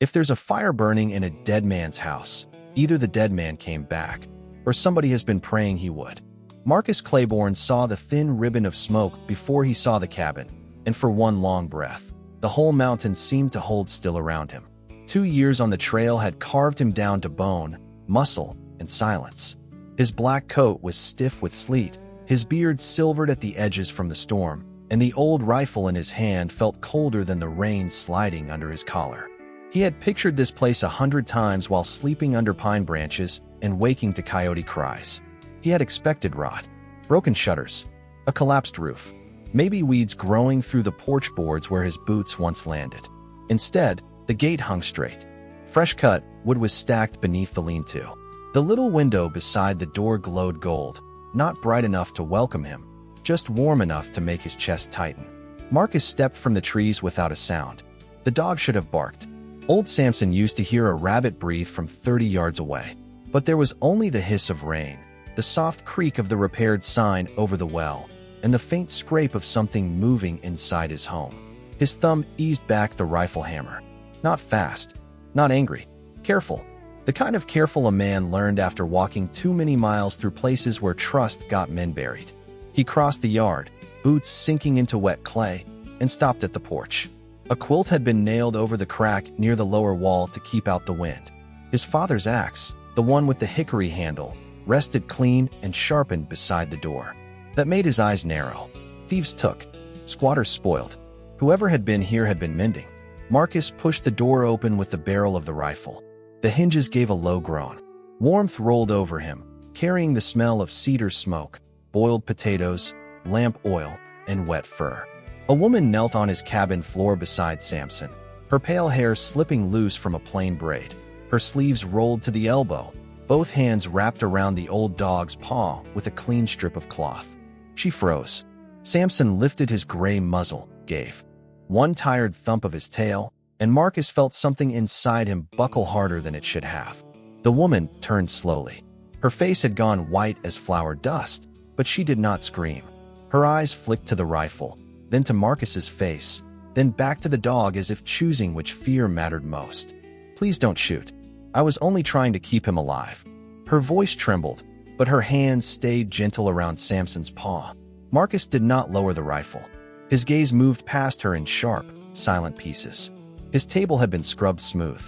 If there's a fire burning in a dead man's house, either the dead man came back, or somebody has been praying he would. Marcus Claiborne saw the thin ribbon of smoke before he saw the cabin, and for one long breath, the whole mountain seemed to hold still around him. 2 years on the trail had carved him down to bone, muscle, and silence. His black coat was stiff with sleet, his beard silvered at the edges from the storm, and the old rifle in his hand felt colder than the rain sliding under his collar. He had pictured this place 100 times while sleeping under pine branches and waking to coyote cries. He had expected rot, broken shutters, a collapsed roof, maybe weeds growing through the porch boards where his boots once landed. Instead, the gate hung straight. Fresh-cut wood was stacked beneath the lean-to. The little window beside the door glowed gold, not bright enough to welcome him, just warm enough to make his chest tighten. Marcus stepped from the trees without a sound. The dog should have barked. Old Samson used to hear a rabbit breathe from 30 yards away. But there was only the hiss of rain, the soft creak of the repaired sign over the well, and the faint scrape of something moving inside his home. His thumb eased back the rifle hammer. Not fast, not angry, careful. The kind of careful a man learned after walking too many miles through places where trust got men buried. He crossed the yard, boots sinking into wet clay, and stopped at the porch. A quilt had been nailed over the crack near the lower wall to keep out the wind. His father's axe, the one with the hickory handle, rested clean and sharpened beside the door. That made his eyes narrow. Thieves took, squatters spoiled. Whoever had been here had been mending. Marcus pushed the door open with the barrel of the rifle. The hinges gave a low groan. Warmth rolled over him, carrying the smell of cedar smoke, boiled potatoes, lamp oil, and wet fur. A woman knelt on his cabin floor beside Samson, her pale hair slipping loose from a plain braid. Her sleeves rolled to the elbow, both hands wrapped around the old dog's paw with a clean strip of cloth. She froze. Samson lifted his gray muzzle, gave one tired thump of his tail, and Marcus felt something inside him buckle harder than it should have. The woman turned slowly. Her face had gone white as flour dust, but she did not scream. Her eyes flicked to the rifle, then to Marcus's face, then back to the dog as if choosing which fear mattered most. "Please don't shoot. I was only trying to keep him alive." Her voice trembled, but her hands stayed gentle around Samson's paw. Marcus did not lower the rifle. His gaze moved past her in sharp, silent pieces. His table had been scrubbed smooth.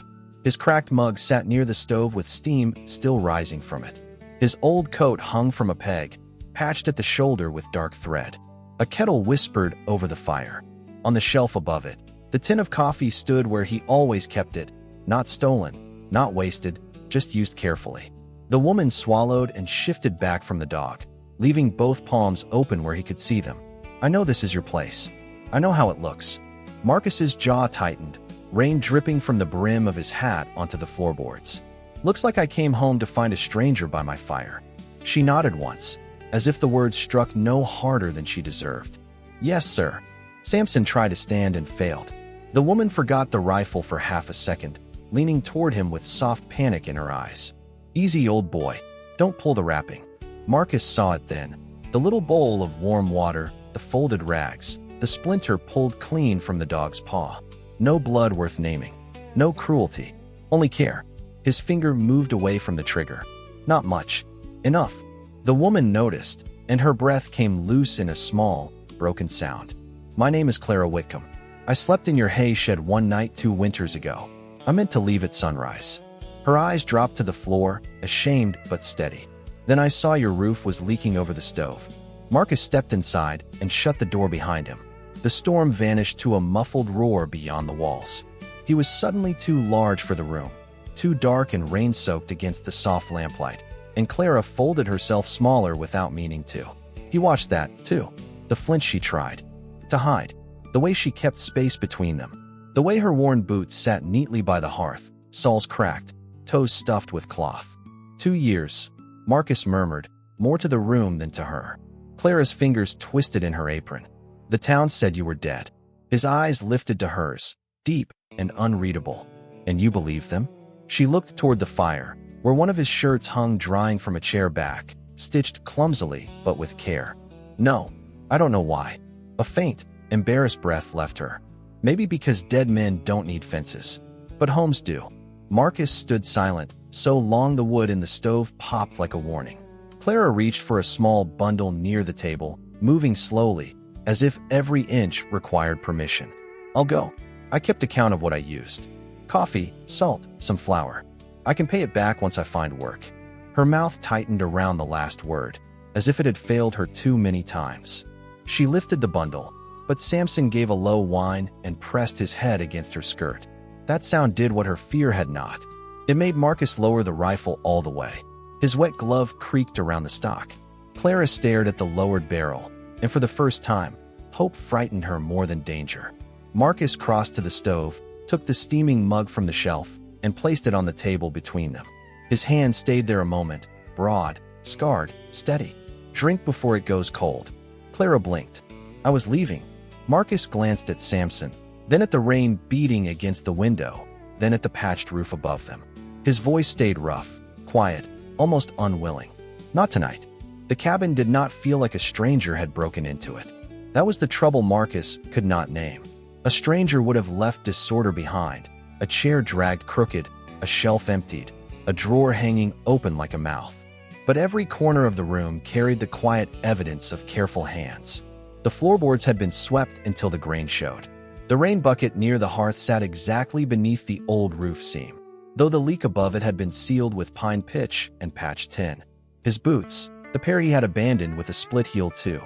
His cracked mug sat near the stove with steam still rising from it. His old coat hung from a peg, patched at the shoulder with dark thread. A kettle whispered over the fire. On the shelf above it, the tin of coffee stood where he always kept it, not stolen, not wasted, just used carefully. The woman swallowed and shifted back from the dog, leaving both palms open where he could see them. "I know this is your place. I know how it looks." Marcus's jaw tightened, rain dripping from the brim of his hat onto the floorboards. "Looks like I came home to find a stranger by my fire." She nodded once, as if the words struck no harder than she deserved. "Yes, sir." Samson tried to stand and failed. The woman forgot the rifle for half a second, leaning toward him with soft panic in her eyes. "Easy, old boy. Don't pull the wrapping." Marcus saw it then. The little bowl of warm water, the folded rags, the splinter pulled clean from the dog's paw. No blood worth naming. No cruelty. Only care. His finger moved away from the trigger. Not much. Enough. The woman noticed, and her breath came loose in a small, broken sound. "My name is Clara Whitcomb. I slept in your hay shed one night 2 winters ago. I meant to leave at sunrise." Her eyes dropped to the floor, ashamed but steady. "Then I saw your roof was leaking over the stove." Marcus stepped inside and shut the door behind him. The storm vanished to a muffled roar beyond the walls. He was suddenly too large for the room, too dark and rain-soaked against the soft lamplight, and Clara folded herself smaller without meaning to. He watched that, too. The flinch she tried to hide, the way she kept space between them, the way her worn boots sat neatly by the hearth, soles cracked, toes stuffed with cloth. 2 years, Marcus murmured, more to the room than to her. Clara's fingers twisted in her apron. "The town said you were dead." His eyes lifted to hers, deep and unreadable. "And you believed them?" She looked toward the fire, where one of his shirts hung drying from a chair back, stitched clumsily but with care. "No, I don't know why." A faint, embarrassed breath left her. Maybe because dead men don't need fences. But homes do. Marcus stood silent, so long the wood in the stove popped like a warning. Clara reached for a small bundle near the table, moving slowly, as if every inch required permission. I'll go. I kept account of what I used. Coffee, salt, some flour. I can pay it back once I find work. Her mouth tightened around the last word, as if it had failed her too many times. She lifted the bundle, but Samson gave a low whine and pressed his head against her skirt. That sound did what her fear had not. It made Marcus lower the rifle all the way. His wet glove creaked around the stock. Clara stared at the lowered barrel, and for the first time, hope frightened her more than danger. Marcus crossed to the stove, took the steaming mug from the shelf, and placed it on the table between them. His hand stayed there a moment, broad, scarred, steady. Drink before it goes cold. Clara blinked. I was leaving. Marcus glanced at Samson, then at the rain beating against the window, then at the patched roof above them. His voice stayed rough, quiet, almost unwilling. Not tonight. The cabin did not feel like a stranger had broken into it. That was the trouble Marcus could not name. A stranger would have left disorder behind, a chair dragged crooked, a shelf emptied, a drawer hanging open like a mouth. But every corner of the room carried the quiet evidence of careful hands. The floorboards had been swept until the grain showed. The rain bucket near the hearth sat exactly beneath the old roof seam, though the leak above it had been sealed with pine pitch and patched tin. His boots, the pair he had abandoned with a split heel too,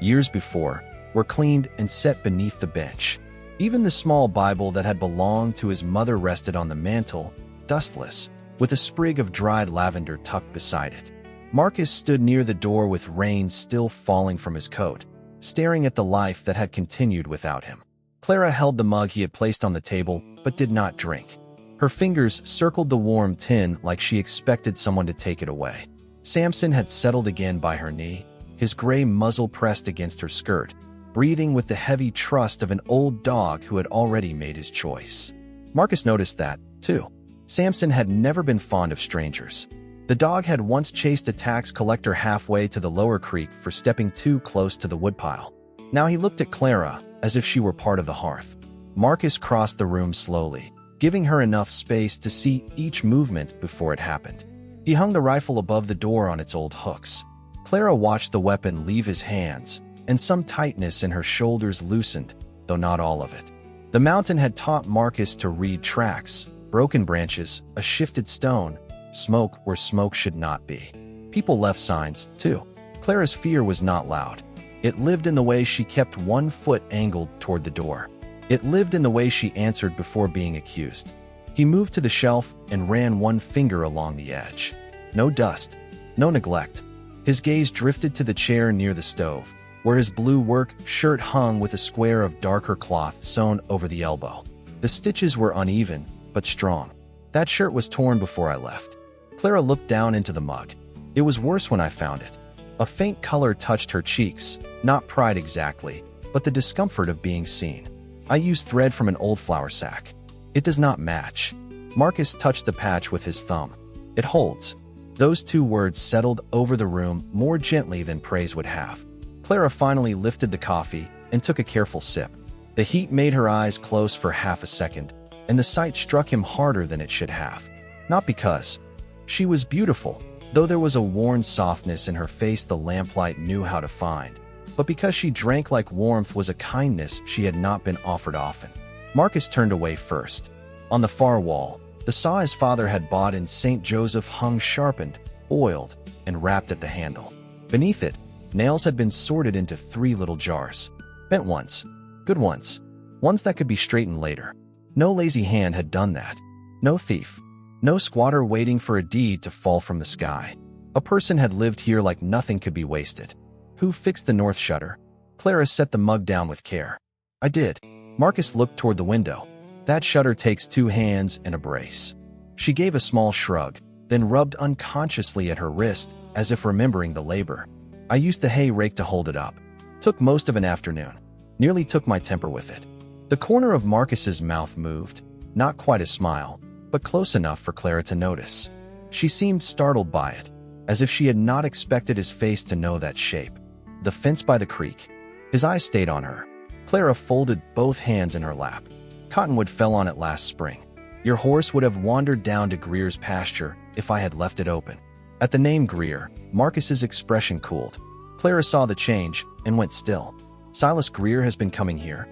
years before, were cleaned and set beneath the bench. Even the small Bible that had belonged to his mother rested on the mantel, dustless, with a sprig of dried lavender tucked beside it. Marcus stood near the door with rain still falling from his coat, staring at the life that had continued without him. Clara held the mug he had placed on the table, but did not drink. Her fingers circled the warm tin like she expected someone to take it away. Samson had settled again by her knee, his gray muzzle pressed against her skirt, breathing with the heavy trust of an old dog who had already made his choice. Marcus noticed that, too. Samson had never been fond of strangers. The dog had once chased a tax collector halfway to the lower creek for stepping too close to the woodpile. Now he looked at Clara, as if she were part of the hearth. Marcus crossed the room slowly, giving her enough space to see each movement before it happened. He hung the rifle above the door on its old hooks. Clara watched the weapon leave his hands, and some tightness in her shoulders loosened, though not all of it. The mountain had taught Marcus to read tracks, broken branches, a shifted stone, smoke where smoke should not be. People left signs, too. Clara's fear was not loud. It lived in the way she kept one foot angled toward the door. It lived in the way she answered before being accused. He moved to the shelf and ran one finger along the edge. No dust, no neglect. His gaze drifted to the chair near the stove, where his blue work shirt hung with a square of darker cloth sewn over the elbow. The stitches were uneven, but strong. That shirt was torn before I left. Clara looked down into the mug. It was worse when I found it. A faint color touched her cheeks, not pride exactly, but the discomfort of being seen. I used thread from an old flour sack. It does not match. Marcus touched the patch with his thumb. It holds. Those two words settled over the room more gently than praise would have. Clara finally lifted the coffee and took a careful sip. The heat made her eyes close for half a second, and the sight struck him harder than it should have. Not because she was beautiful, though there was a worn softness in her face the lamplight knew how to find, but because she drank like warmth was a kindness she had not been offered often. Marcus turned away first. On the far wall, the saw his father had bought in St. Joseph hung sharpened, oiled, and wrapped at the handle. Beneath it, nails had been sorted into 3 little jars. Bent ones. Good ones. Ones that could be straightened later. No lazy hand had done that. No thief. No squatter waiting for a deed to fall from the sky. A person had lived here like nothing could be wasted. Who fixed the north shutter? Clara set the mug down with care. I did. Marcus looked toward the window. That shutter takes 2 hands and a brace. She gave a small shrug, then rubbed unconsciously at her wrist, as if remembering the labor. I used the hay rake to hold it up. Took most of an afternoon. Nearly took my temper with it. The corner of Marcus's mouth moved, not quite a smile, but close enough for Clara to notice. She seemed startled by it, as if she had not expected his face to know that shape. The fence by the creek. His eyes stayed on her. Clara folded both hands in her lap. Cottonwood fell on it last spring. Your horse would have wandered down to Greer's pasture if I had left it open." At the name Greer, Marcus's expression cooled. Clara saw the change and went still. "Silas Greer has been coming here?"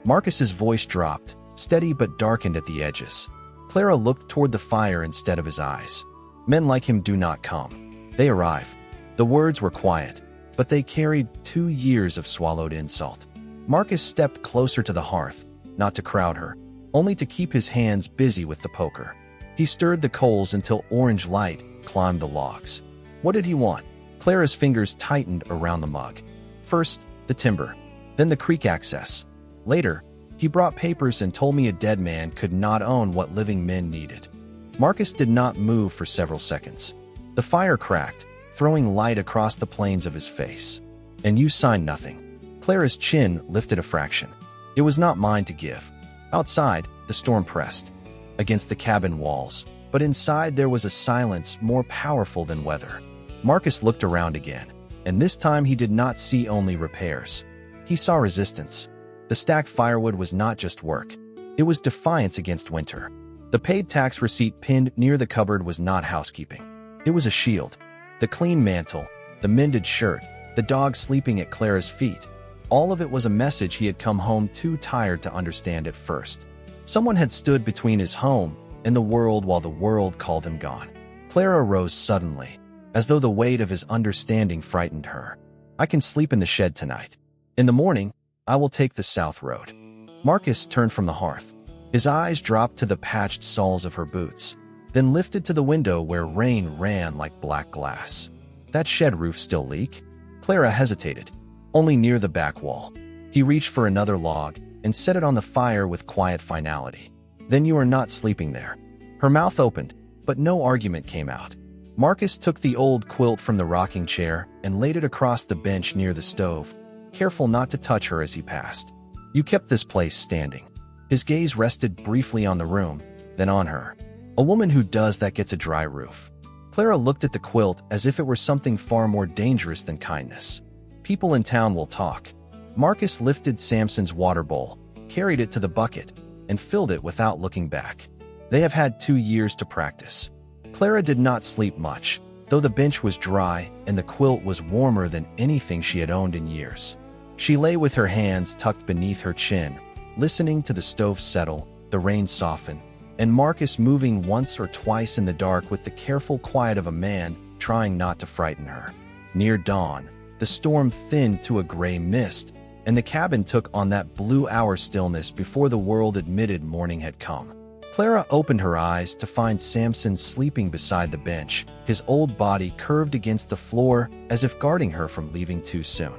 Marcus's voice dropped, steady but darkened at the edges. Clara looked toward the fire instead of his eyes. "Men like him do not come. They arrive." The words were quiet, but they carried 2 years of swallowed insult. Marcus stepped closer to the hearth, not to crowd her, only to keep his hands busy with the poker. He stirred the coals until orange light climbed the logs. What did he want? Clara's fingers tightened around the mug. First, the timber, then the creek access. Later, he brought papers and told me a dead man could not own what living men needed. Marcus did not move for several seconds. The fire cracked, throwing light across the planes of his face. "And you signed nothing." Clara's chin lifted a fraction. "It was not mine to give." Outside, the storm pressed against the cabin walls, but inside there was a silence more powerful than weather. Marcus looked around again, and this time he did not see only repairs. He saw resistance. The stacked firewood was not just work. It was defiance against winter. The paid tax receipt pinned near the cupboard was not housekeeping. It was a shield. The clean mantle, the mended shirt, the dog sleeping at Clara's feet. All of it was a message he had come home too tired to understand at first. Someone had stood between his home and the world while the world called him gone. Clara rose suddenly, as though the weight of his understanding frightened her. "I can sleep in the shed tonight. In the morning, I will take the south road." Marcus turned from the hearth. His eyes dropped to the patched soles of her boots, then lifted to the window where rain ran like black glass. "That shed roof still leak?" Clara hesitated. "Only near the back wall." He reached for another log and set it on the fire with quiet finality. "Then you are not sleeping there." Her mouth opened, but no argument came out. Marcus took the old quilt from the rocking chair and laid it across the bench near the stove, careful not to touch her as he passed. "You kept this place standing." His gaze rested briefly on the room, then on her. "A woman who does that gets a dry roof." Clara looked at the quilt as if it were something far more dangerous than kindness. "People in town will talk." Marcus lifted Samson's water bowl, carried it to the bucket, and filled it without looking back. They have had 2 years to practice. Clara did not sleep much, though the bench was dry and the quilt was warmer than anything she had owned in years. She lay with her hands tucked beneath her chin, listening to the stove settle, the rain soften, and Marcus moving once or twice in the dark with the careful quiet of a man trying not to frighten her. Near dawn, the storm thinned to a gray mist, and the cabin took on that blue-hour stillness before the world admitted morning had come. Clara opened her eyes to find Samson sleeping beside the bench, his old body curved against the floor as if guarding her from leaving too soon.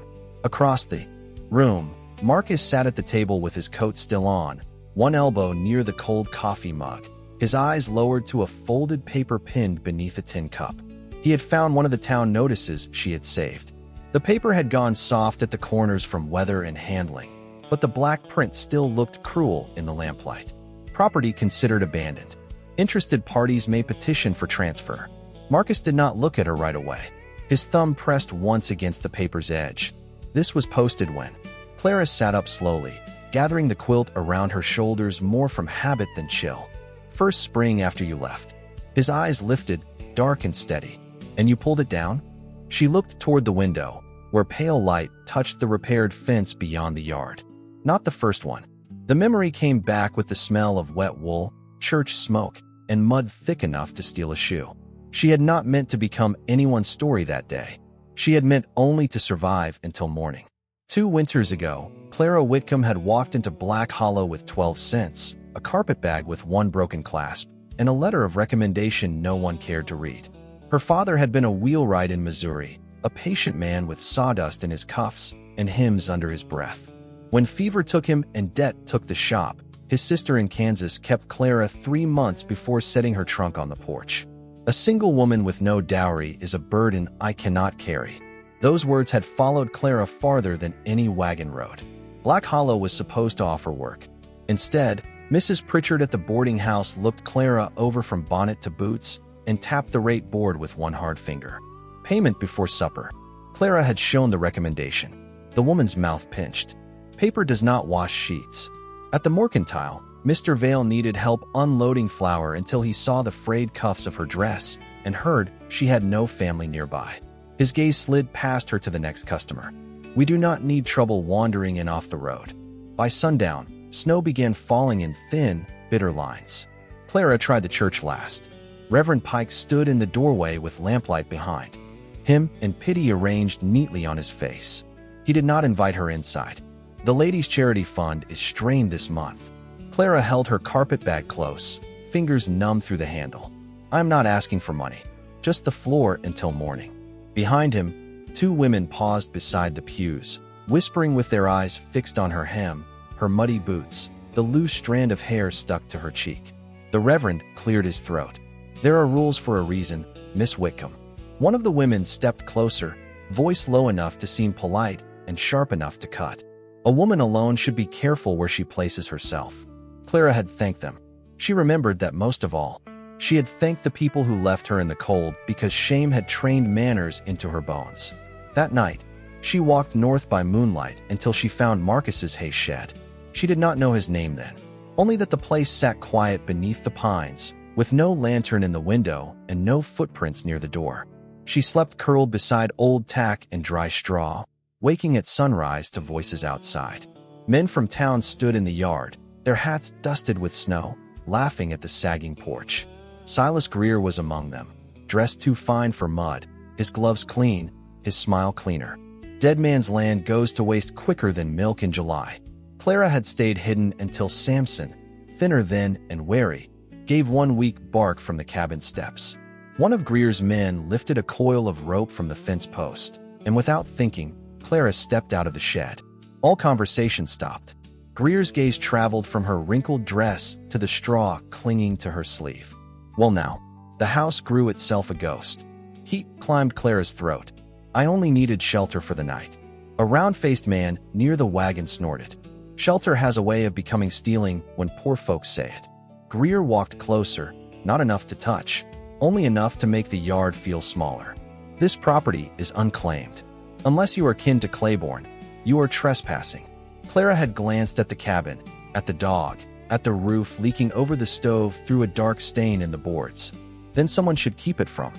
Across the room, Marcus sat at the table with his coat still on, one elbow near the cold coffee mug, his eyes lowered to a folded paper pinned beneath a tin cup. He had found one of the town notices she had saved. The paper had gone soft at the corners from weather and handling, but the black print still looked cruel in the lamplight. Property considered abandoned. Interested parties may petition for transfer. Marcus did not look at her right away. His thumb pressed once against the paper's edge. This was posted when Clara sat up slowly, gathering the quilt around her shoulders more from habit than chill. "First spring after you left." His eyes lifted, dark and steady. "And you pulled it down?" She looked toward the window, where pale light touched the repaired fence beyond the yard. "Not the first one." The memory came back with the smell of wet wool, church smoke, and mud thick enough to steal a shoe. She had not meant to become anyone's story that day. She had meant only to survive until morning. 2 winters ago, Clara Whitcomb had walked into Black Hollow with 12 cents, a carpet bag with 1 broken clasp, and a letter of recommendation no one cared to read. Her father had been a wheelwright in Missouri, a patient man with sawdust in his cuffs and hymns under his breath. When fever took him and debt took the shop, his sister in Kansas kept Clara 3 months before setting her trunk on the porch. "A single woman with no dowry is a burden I cannot carry." Those words had followed Clara farther than any wagon road. Black Hollow was supposed to offer work. Instead, Mrs. Pritchard at the boarding house looked Clara over from bonnet to boots and tapped the rate board with one hard finger. "Payment before supper." Clara had shown the recommendation. The woman's mouth pinched. "Paper does not wash sheets." At the mercantile, Mr. Vale needed help unloading flour until he saw the frayed cuffs of her dress and heard she had no family nearby. His gaze slid past her to the next customer. We do not need trouble wandering in off the road. By sundown, snow began falling in thin, bitter lines. Clara tried the church last. Reverend Pike stood in the doorway with lamplight behind him and pity arranged neatly on his face. He did not invite her inside. The ladies' charity fund is strained this month. Clara held her carpet bag close, fingers numb through the handle. I'm not asking for money, just the floor until morning. Behind him, two women paused beside the pews, whispering with their eyes fixed on her hem, her muddy boots, the loose strand of hair stuck to her cheek. The Reverend cleared his throat. There are rules for a reason, Miss Whitcomb. One of the women stepped closer, voice low enough to seem polite and sharp enough to cut. A woman alone should be careful where she places herself. Clara had thanked them. She remembered that most of all, she had thanked the people who left her in the cold because shame had trained manners into her bones. That night, she walked north by moonlight until she found Marcus's hay shed. She did not know his name then, only that the place sat quiet beneath the pines, with no lantern in the window and no footprints near the door. She slept curled beside old tack and dry straw, waking at sunrise to voices outside. Men from town stood in the yard, their hats dusted with snow, laughing at the sagging porch. Silas Greer was among them, dressed too fine for mud, his gloves clean, his smile cleaner. Dead man's land goes to waste quicker than milk in July. Clara had stayed hidden until Samson, thinner thin and wary, gave one weak bark from the cabin steps. One of Greer's men lifted a coil of rope from the fence post, and without thinking, Clara stepped out of the shed. All conversation stopped. Greer's gaze traveled from her wrinkled dress to the straw clinging to her sleeve. Well now, the house grew itself a ghost. Heat climbed Clara's throat. I only needed shelter for the night. A round-faced man near the wagon snorted. Shelter has a way of becoming stealing when poor folks say it. Greer walked closer, not enough to touch, only enough to make the yard feel smaller. This property is unclaimed. Unless you are kin to Claiborne, you are trespassing. Clara had glanced at the cabin, at the dog, at the roof leaking over the stove through a dark stain in the boards. Then someone should keep it from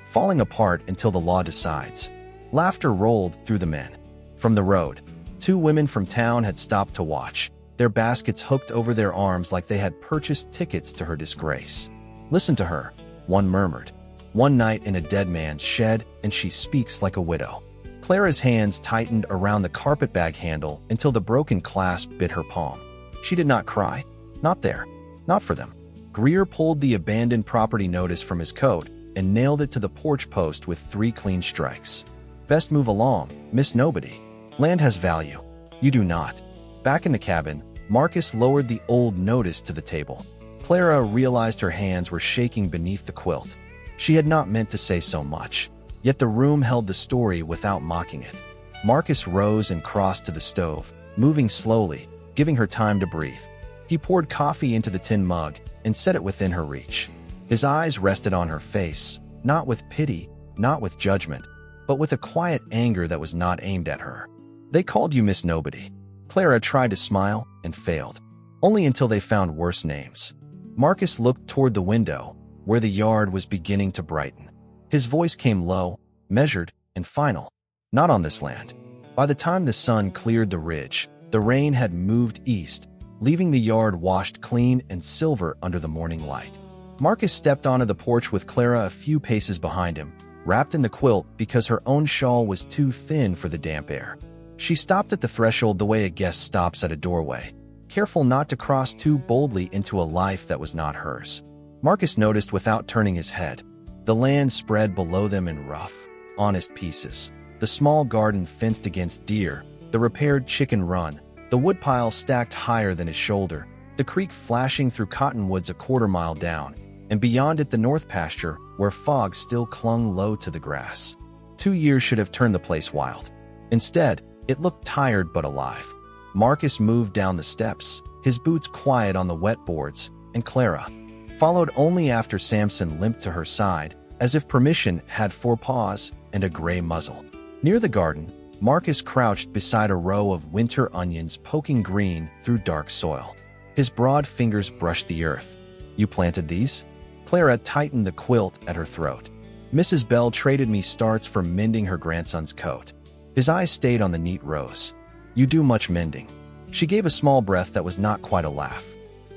falling apart until the law decides. Laughter rolled through the men. From the road, two women from town had stopped to watch, their baskets hooked over their arms like they had purchased tickets to her disgrace. Listen to her, one murmured. One night in a dead man's shed, and she speaks like a widow. Clara's hands tightened around the carpetbag handle until the broken clasp bit her palm. She did not cry. Not there. Not for them. Greer pulled the abandoned property notice from his coat and nailed it to the porch post with 3 clean strikes. Best move along, Miss Nobody. Land has value. You do not. Back in the cabin, Marcus lowered the old notice to the table. Clara realized her hands were shaking beneath the quilt. She had not meant to say so much, yet the room held the story without mocking it. Marcus rose and crossed to the stove, moving slowly, giving her time to breathe. He poured coffee into the tin mug and set it within her reach. His eyes rested on her face, not with pity, not with judgment, but with a quiet anger that was not aimed at her. They called you Miss Nobody. Clara tried to smile and failed, only until they found worse names. Marcus looked toward the window, where the yard was beginning to brighten. His voice came low, measured, and final. Not on this land. By the time the sun cleared the ridge, the rain had moved east, leaving the yard washed clean and silver under the morning light. Marcus stepped onto the porch with Clara a few paces behind him, wrapped in the quilt because her own shawl was too thin for the damp air. She stopped at the threshold the way a guest stops at a doorway, careful not to cross too boldly into a life that was not hers. Marcus noticed without turning his head. The land spread below them in rough, honest pieces. The small garden fenced against deer, the repaired chicken run, the woodpile stacked higher than his shoulder, the creek flashing through cottonwoods a quarter-mile down, and beyond it the north pasture, where fog still clung low to the grass. 2 years should have turned the place wild. Instead, it looked tired but alive. Marcus moved down the steps, his boots quiet on the wet boards, and Clara followed only after Samson limped to her side, as if permission had 4 paws and a gray muzzle. Near the garden, Marcus crouched beside a row of winter onions poking green through dark soil. His broad fingers brushed the earth. "You planted these?" Clara tightened the quilt at her throat. "Mrs. Bell traded me starts for mending her grandson's coat." His eyes stayed on the neat rows. "You do much mending." She gave a small breath that was not quite a laugh.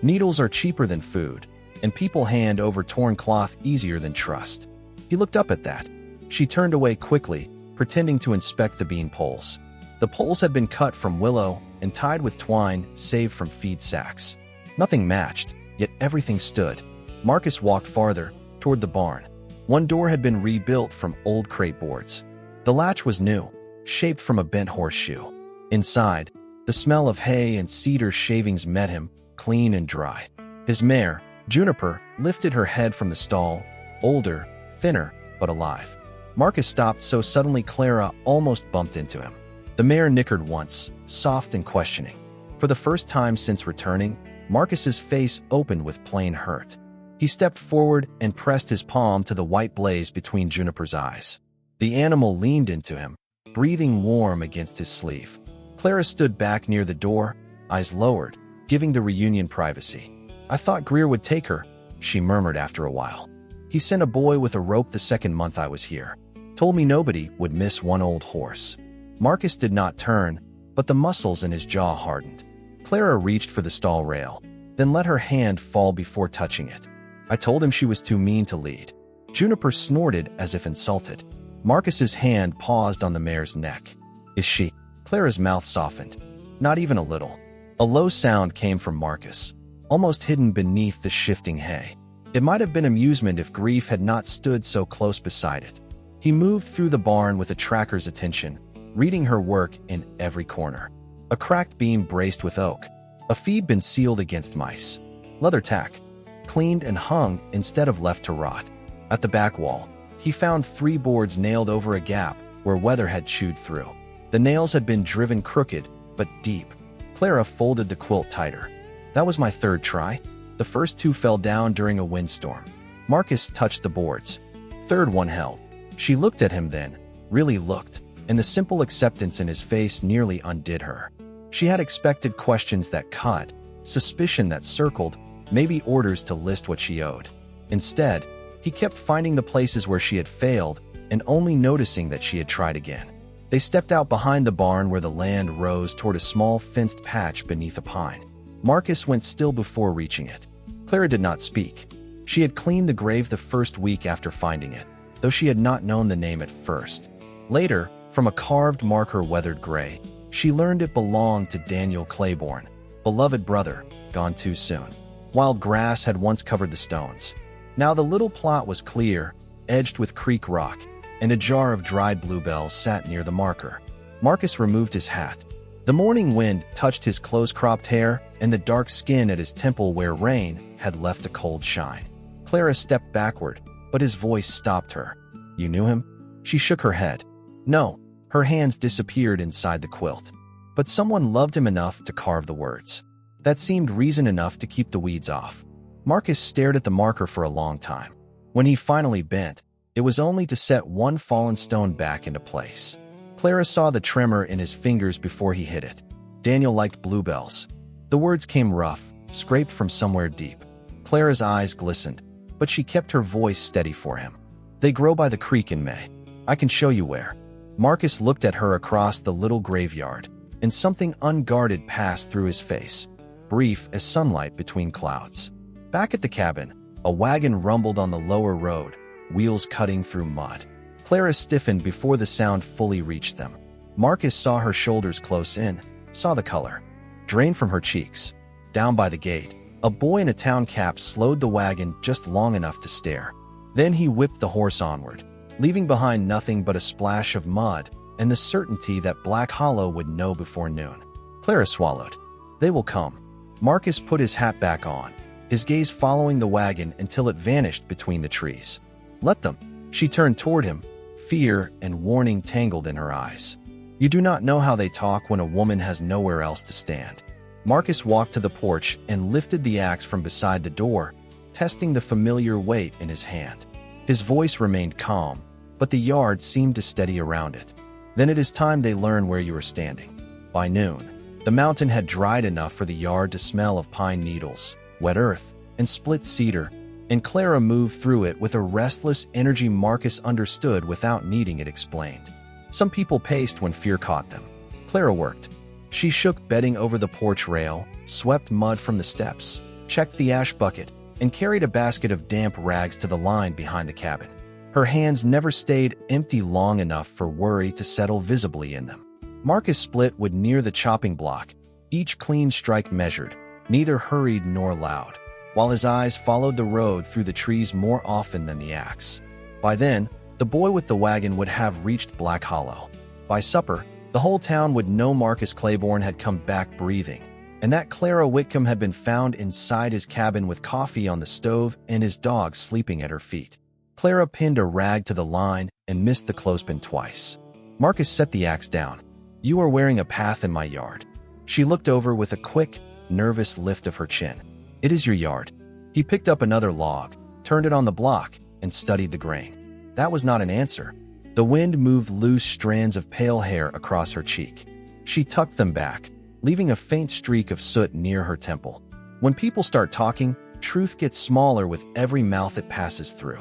"Needles are cheaper than food, and people hand over torn cloth easier than trust." He looked up at that. She turned away quickly, pretending to inspect the bean poles. The poles had been cut from willow and tied with twine saved from feed sacks. Nothing matched, yet everything stood. Marcus walked farther, toward the barn. One door had been rebuilt from old crate boards. The latch was new, shaped from a bent horseshoe. Inside, the smell of hay and cedar shavings met him, clean and dry. His mare, Juniper, lifted her head from the stall, older, thinner, but alive. Marcus stopped so suddenly Clara almost bumped into him. The mare nickered once, soft and questioning. For the first time since returning, Marcus's face opened with plain hurt. He stepped forward and pressed his palm to the white blaze between Juniper's eyes. The animal leaned into him, breathing warm against his sleeve. Clara stood back near the door, eyes lowered, giving the reunion privacy. "I thought Greer would take her," she murmured after a while. "He sent a boy with a rope the second month I was here. Told me nobody would miss one old horse." Marcus did not turn, but the muscles in his jaw hardened. Clara reached for the stall rail, then let her hand fall before touching it. "I told him she was too mean to lead." Juniper snorted as if insulted. Marcus's hand paused on the mare's neck. "Is she?" Clara's mouth softened. "Not even a little." A low sound came from Marcus, almost hidden beneath the shifting hay. It might have been amusement if grief had not stood so close beside it. He moved through the barn with a tracker's attention, reading her work in every corner. A cracked beam braced with oak. A feed bin sealed against mice. Leather tack, cleaned and hung instead of left to rot. At the back wall, he found 3 boards nailed over a gap where weather had chewed through. The nails had been driven crooked, but deep. Clara folded the quilt tighter. "That was my 3rd try. The first 2 fell down during a windstorm." Marcus touched the boards. "3rd one held." She looked at him then, really looked, and the simple acceptance in his face nearly undid her. She had expected questions that cut, suspicion that circled, maybe orders to list what she owed. Instead, he kept finding the places where she had failed and only noticing that she had tried again. They stepped out behind the barn where the land rose toward a small fenced patch beneath a pine. Marcus went still before reaching it. Clara did not speak. She had cleaned the grave the first week after finding it, though she had not known the name at first. Later, from a carved marker weathered gray, she learned it belonged to Daniel Claiborne, beloved brother, gone too soon. Wild grass had once covered the stones. Now the little plot was clear, edged with creek rock, and a jar of dried bluebells sat near the marker. Marcus removed his hat. The morning wind touched his close-cropped hair and the dark skin at his temple where rain had left a cold shine. Clara stepped backward, but his voice stopped her. "You knew him?" She shook her head. "No." Her hands disappeared inside the quilt. "But someone loved him enough to carve the words." That seemed reason enough to keep the weeds off. Marcus stared at the marker for a long time. When he finally bent, it was only to set one fallen stone back into place. Clara saw the tremor in his fingers before he hit it. Daniel liked bluebells. The words came rough, scraped from somewhere deep. Clara's eyes glistened, but she kept her voice steady for him. "They grow by the creek in May. I can show you where." Marcus looked at her across the little graveyard, and something unguarded passed through his face, brief as sunlight between clouds. Back at the cabin, a wagon rumbled on the lower road, wheels cutting through mud. Clara stiffened before the sound fully reached them. Marcus saw her shoulders close in, saw the color drain from her cheeks. Down by the gate, a boy in a town cap slowed the wagon just long enough to stare. Then he whipped the horse onward, leaving behind nothing but a splash of mud and the certainty that Black Hollow would know before noon. Clara swallowed. "They will come." Marcus put his hat back on, his gaze following the wagon until it vanished between the trees. "Let them." She turned toward him, fear and warning tangled in her eyes. "You do not know how they talk when a woman has nowhere else to stand." Marcus walked to the porch and lifted the axe from beside the door, testing the familiar weight in his hand. His voice remained calm, but the yard seemed to steady around it. "Then it is time they learn where you are standing. By noon." The mountain had dried enough for the yard to smell of pine needles, wet earth, and split cedar, and Clara moved through it with a restless energy Marcus understood without needing it explained. Some people paced when fear caught them. Clara worked. She shook bedding over the porch rail, swept mud from the steps, checked the ash bucket, and carried a basket of damp rags to the line behind the cabin. Her hands never stayed empty long enough for worry to settle visibly in them. Marcus split wood near the chopping block, each clean strike measured, neither hurried nor loud, while his eyes followed the road through the trees more often than the axe. By then, the boy with the wagon would have reached Black Hollow. By supper, the whole town would know Marcus Claiborne had come back breathing, and that Clara Whitcomb had been found inside his cabin with coffee on the stove and his dog sleeping at her feet. Clara pinned a rag to the line and missed the clothespin twice. Marcus set the axe down. "You are wearing a path in my yard." She looked over with a quick, nervous lift of her chin. "It is your yard." He picked up another log, turned it on the block, and studied the grain. That was not an answer. The wind moved loose strands of pale hair across her cheek. She tucked them back, leaving a faint streak of soot near her temple. When people start talking, truth gets smaller with every mouth it passes through.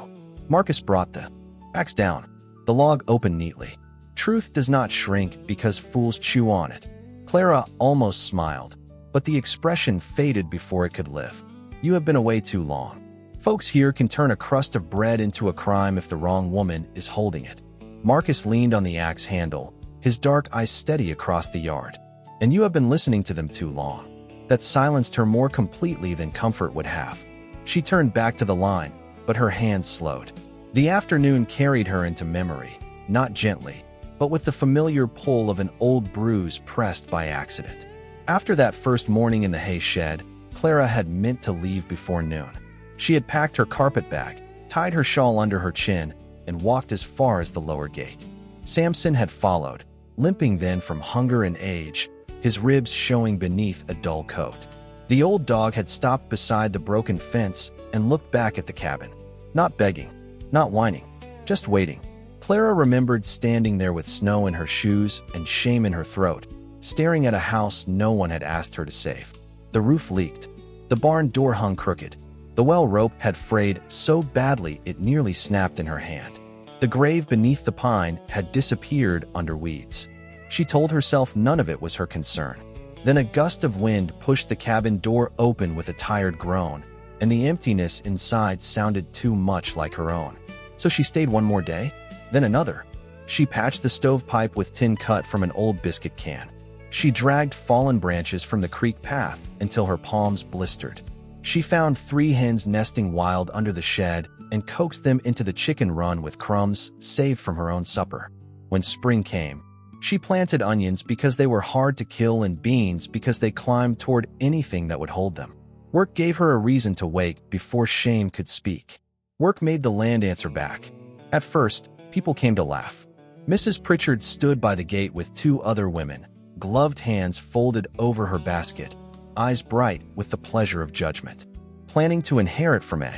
Marcus brought the axe down. The log opened neatly. Truth does not shrink because fools chew on it. Clara almost smiled, but the expression faded before it could live. "You have been away too long. Folks here can turn a crust of bread into a crime if the wrong woman is holding it." Marcus leaned on the axe handle, his dark eyes steady across the yard. "And you have been listening to them too long." That silenced her more completely than comfort would have. She turned back to the line, but her hands slowed. The afternoon carried her into memory, not gently, but with the familiar pull of an old bruise pressed by accident. After that first morning in the hay shed, Clara had meant to leave before noon. She had packed her carpet bag, tied her shawl under her chin, and walked as far as the lower gate. Samson had followed, limping then from hunger and age, his ribs showing beneath a dull coat. The old dog had stopped beside the broken fence and looked back at the cabin. Not begging, not whining, just waiting. Clara remembered standing there with snow in her shoes and shame in her throat, staring at a house no one had asked her to save. The roof leaked. The barn door hung crooked. The well rope had frayed so badly it nearly snapped in her hand. The grave beneath the pine had disappeared under weeds. She told herself none of it was her concern. Then a gust of wind pushed the cabin door open with a tired groan, and the emptiness inside sounded too much like her own. So she stayed one more day, then another. She patched the stovepipe with tin cut from an old biscuit can. She dragged fallen branches from the creek path until her palms blistered. She found 3 hens nesting wild under the shed and coaxed them into the chicken run with crumbs saved from her own supper. When spring came, she planted onions because they were hard to kill and beans because they climbed toward anything that would hold them. Work gave her a reason to wake before shame could speak. Work made the land answer back. At first, people came to laugh. Mrs. Pritchard stood by the gate with 2 other women, gloved hands folded over her basket, eyes bright with the pleasure of judgment. Planning to inherit from a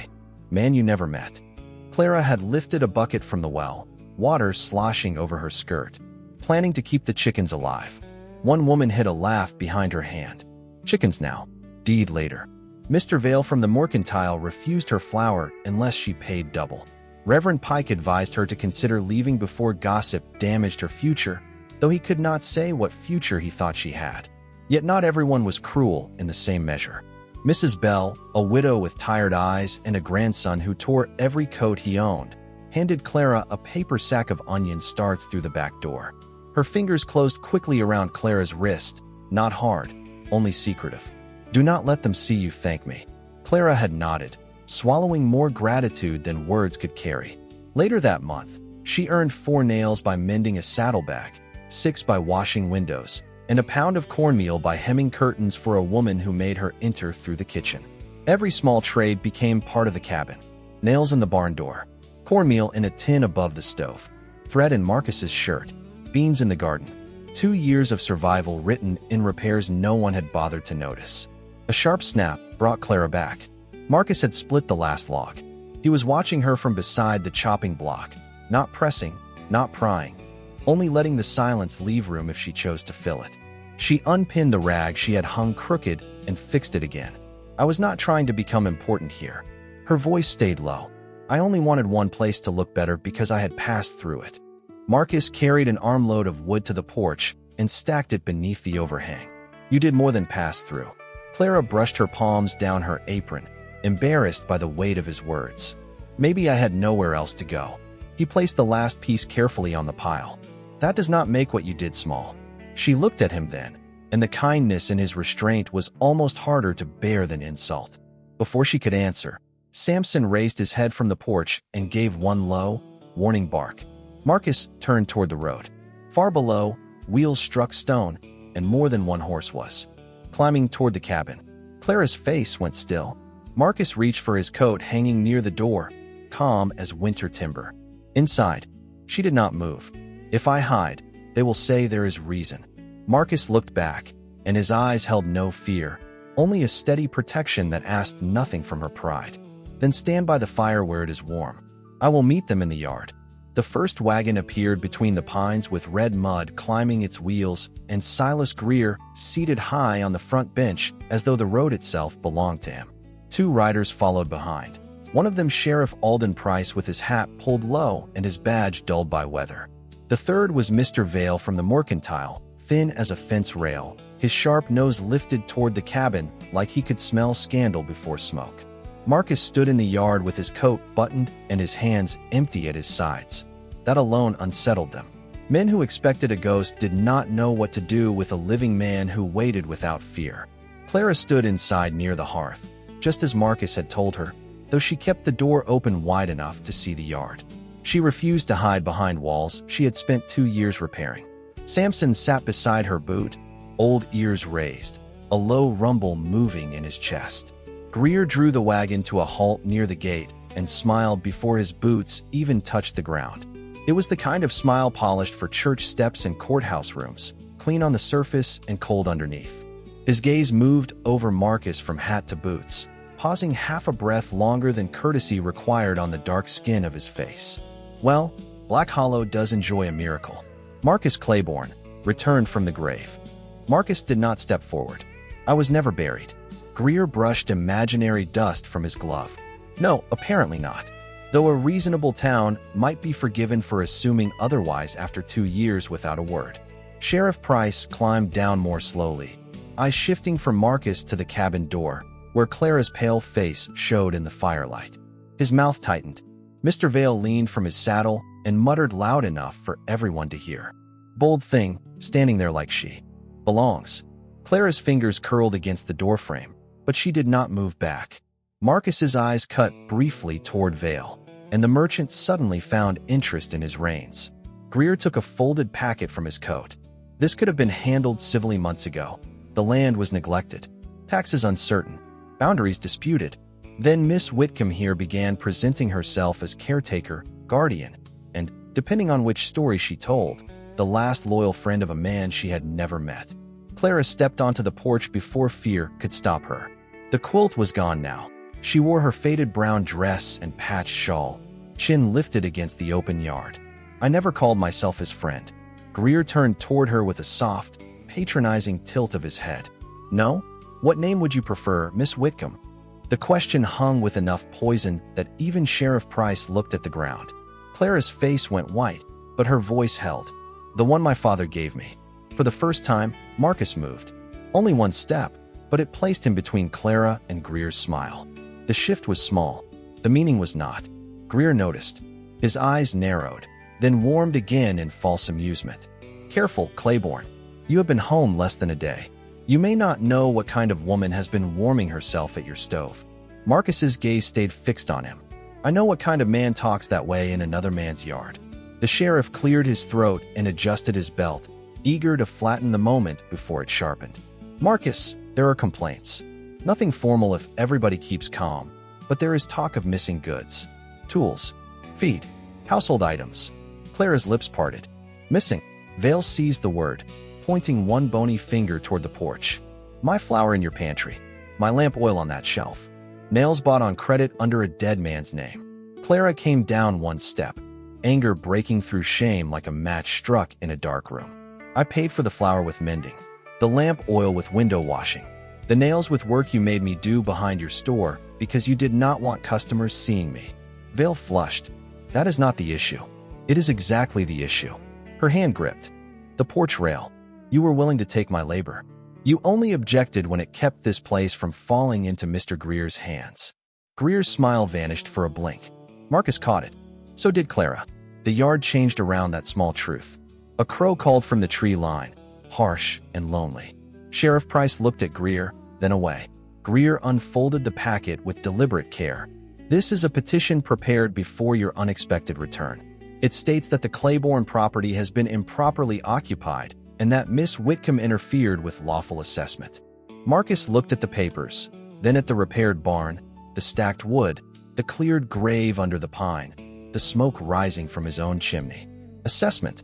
man you never met. Clara had lifted a bucket from the well, water sloshing over her skirt, planning to keep the chickens alive. One woman hid a laugh behind her hand. "Chickens now. Deed later." Mr. Vale from the mercantile refused her flour unless she paid double. Reverend Pike advised her to consider leaving before gossip damaged her future, though he could not say what future he thought she had. Yet not everyone was cruel in the same measure. Mrs. Bell, a widow with tired eyes and a grandson who tore every coat he owned, handed Clara a paper sack of onion starts through the back door. Her fingers closed quickly around Clara's wrist, not hard, only secretive. "Do not let them see you thank me." Clara had nodded, swallowing more gratitude than words could carry. Later that month, she earned 4 nails by mending a saddlebag, 6 by washing windows, and a pound of cornmeal by hemming curtains for a woman who made her enter through the kitchen. Every small trade became part of the cabin. Nails in the barn door, cornmeal in a tin above the stove, thread in Marcus's shirt, beans in the garden. 2 years of survival written in repairs no one had bothered to notice. A sharp snap brought Clara back. Marcus had split the last log. He was watching her from beside the chopping block, not pressing, not prying, only letting the silence leave room if she chose to fill it. She unpinned the rag she had hung crooked and fixed it again. I was not trying to become important here. Her voice stayed low. I only wanted one place to look better because I had passed through it. Marcus carried an armload of wood to the porch and stacked it beneath the overhang. You did more than pass through. Clara brushed her palms down her apron, embarrassed by the weight of his words. Maybe I had nowhere else to go. He placed the last piece carefully on the pile. That does not make what you did small. She looked at him then, and the kindness in his restraint was almost harder to bear than insult. Before she could answer, Samson raised his head from the porch and gave one low, warning bark. Marcus turned toward the road. Far below, wheels struck stone, and more than one horse was climbing toward the cabin. Clara's face went still. Marcus reached for his coat hanging near the door, calm as winter timber. Inside, she did not move. If I hide, they will say there is reason. Marcus looked back, and his eyes held no fear, only a steady protection that asked nothing from her pride. Then stand by the fire where it is warm. I will meet them in the yard. The first wagon appeared between the pines with red mud climbing its wheels and Silas Greer seated high on the front bench as though the road itself belonged to him. Two riders followed behind. One of them Sheriff Alden Price with his hat pulled low and his badge dulled by weather. The third was Mr. Vale from the Mercantile, thin as a fence rail, his sharp nose lifted toward the cabin like he could smell scandal before smoke. Marcus stood in the yard with his coat buttoned and his hands empty at his sides. That alone unsettled them. Men who expected a ghost did not know what to do with a living man who waited without fear. Clara stood inside near the hearth, just as Marcus had told her, though she kept the door open wide enough to see the yard. She refused to hide behind walls she had spent 2 years repairing. Samson sat beside her boot, old ears raised, a low rumble moving in his chest. Greer drew the wagon to a halt near the gate and smiled before his boots even touched the ground. It was the kind of smile polished for church steps and courthouse rooms, clean on the surface and cold underneath. His gaze moved over Marcus from hat to boots, pausing half a breath longer than courtesy required on the dark skin of his face. Well, Black Hollow does enjoy a miracle. Marcus Claiborne returned from the grave. Marcus did not step forward. I was never buried. Greer brushed imaginary dust from his glove. No, apparently not. Though a reasonable town might be forgiven for assuming otherwise after 2 years without a word. Sheriff Price climbed down more slowly, eyes shifting from Marcus to the cabin door, where Clara's pale face showed in the firelight. His mouth tightened. Mr. Vale leaned from his saddle and muttered loud enough for everyone to hear. Bold thing, standing there like she belongs. Clara's fingers curled against the doorframe, but she did not move back. Marcus's eyes cut briefly toward Vale, and the merchant suddenly found interest in his reins. Greer took a folded packet from his coat. This could have been handled civilly months ago. The land was neglected, taxes uncertain, boundaries disputed. Then Miss Whitcomb here began presenting herself as caretaker, guardian, and, depending on which story she told, the last loyal friend of a man she had never met. Clara stepped onto the porch before fear could stop her. The quilt was gone now. She wore her faded brown dress and patched shawl, chin lifted against the open yard. I never called myself his friend. Greer turned toward her with a soft, patronizing tilt of his head. No? What name would you prefer, Miss Whitcomb? The question hung with enough poison that even Sheriff Price looked at the ground. Clara's face went white, but her voice held. The one my father gave me. For the first time, Marcus moved. Only one step, but it placed him between Clara and Greer's smile. The shift was small. The meaning was not. Greer noticed. His eyes narrowed, then warmed again in false amusement. Careful, Claiborne. You have been home less than a day. You may not know what kind of woman has been warming herself at your stove. Marcus's gaze stayed fixed on him. I know what kind of man talks that way in another man's yard. The sheriff cleared his throat and adjusted his belt, eager to flatten the moment before it sharpened. Marcus, there are complaints. Nothing formal if everybody keeps calm, but there is talk of missing goods. Tools, feed, household items. Clara's lips parted. Missing. Vale seized the word, pointing one bony finger toward the porch. My flour in your pantry. My lamp oil on that shelf. Nails bought on credit under a dead man's name. Clara came down one step, anger breaking through shame like a match struck in a dark room. I paid for the flour with mending. The lamp oil with window washing. The nails with work you made me do behind your store because you did not want customers seeing me. Vale flushed. That is not the issue. It is exactly the issue. Her hand gripped the porch rail. You were willing to take my labor. You only objected when it kept this place from falling into Mr. Greer's hands. Greer's smile vanished for a blink. Marcus caught it. So did Clara. The yard changed around that small truth. A crow called from the tree line, harsh and lonely. Sheriff Price looked at Greer, then away. Greer unfolded the packet with deliberate care. This is a petition prepared before your unexpected return. It states that the Claiborne property has been improperly occupied and that Miss Whitcomb interfered with lawful assessment. Marcus looked at the papers, then at the repaired barn, the stacked wood, the cleared grave under the pine, the smoke rising from his own chimney. Assessment.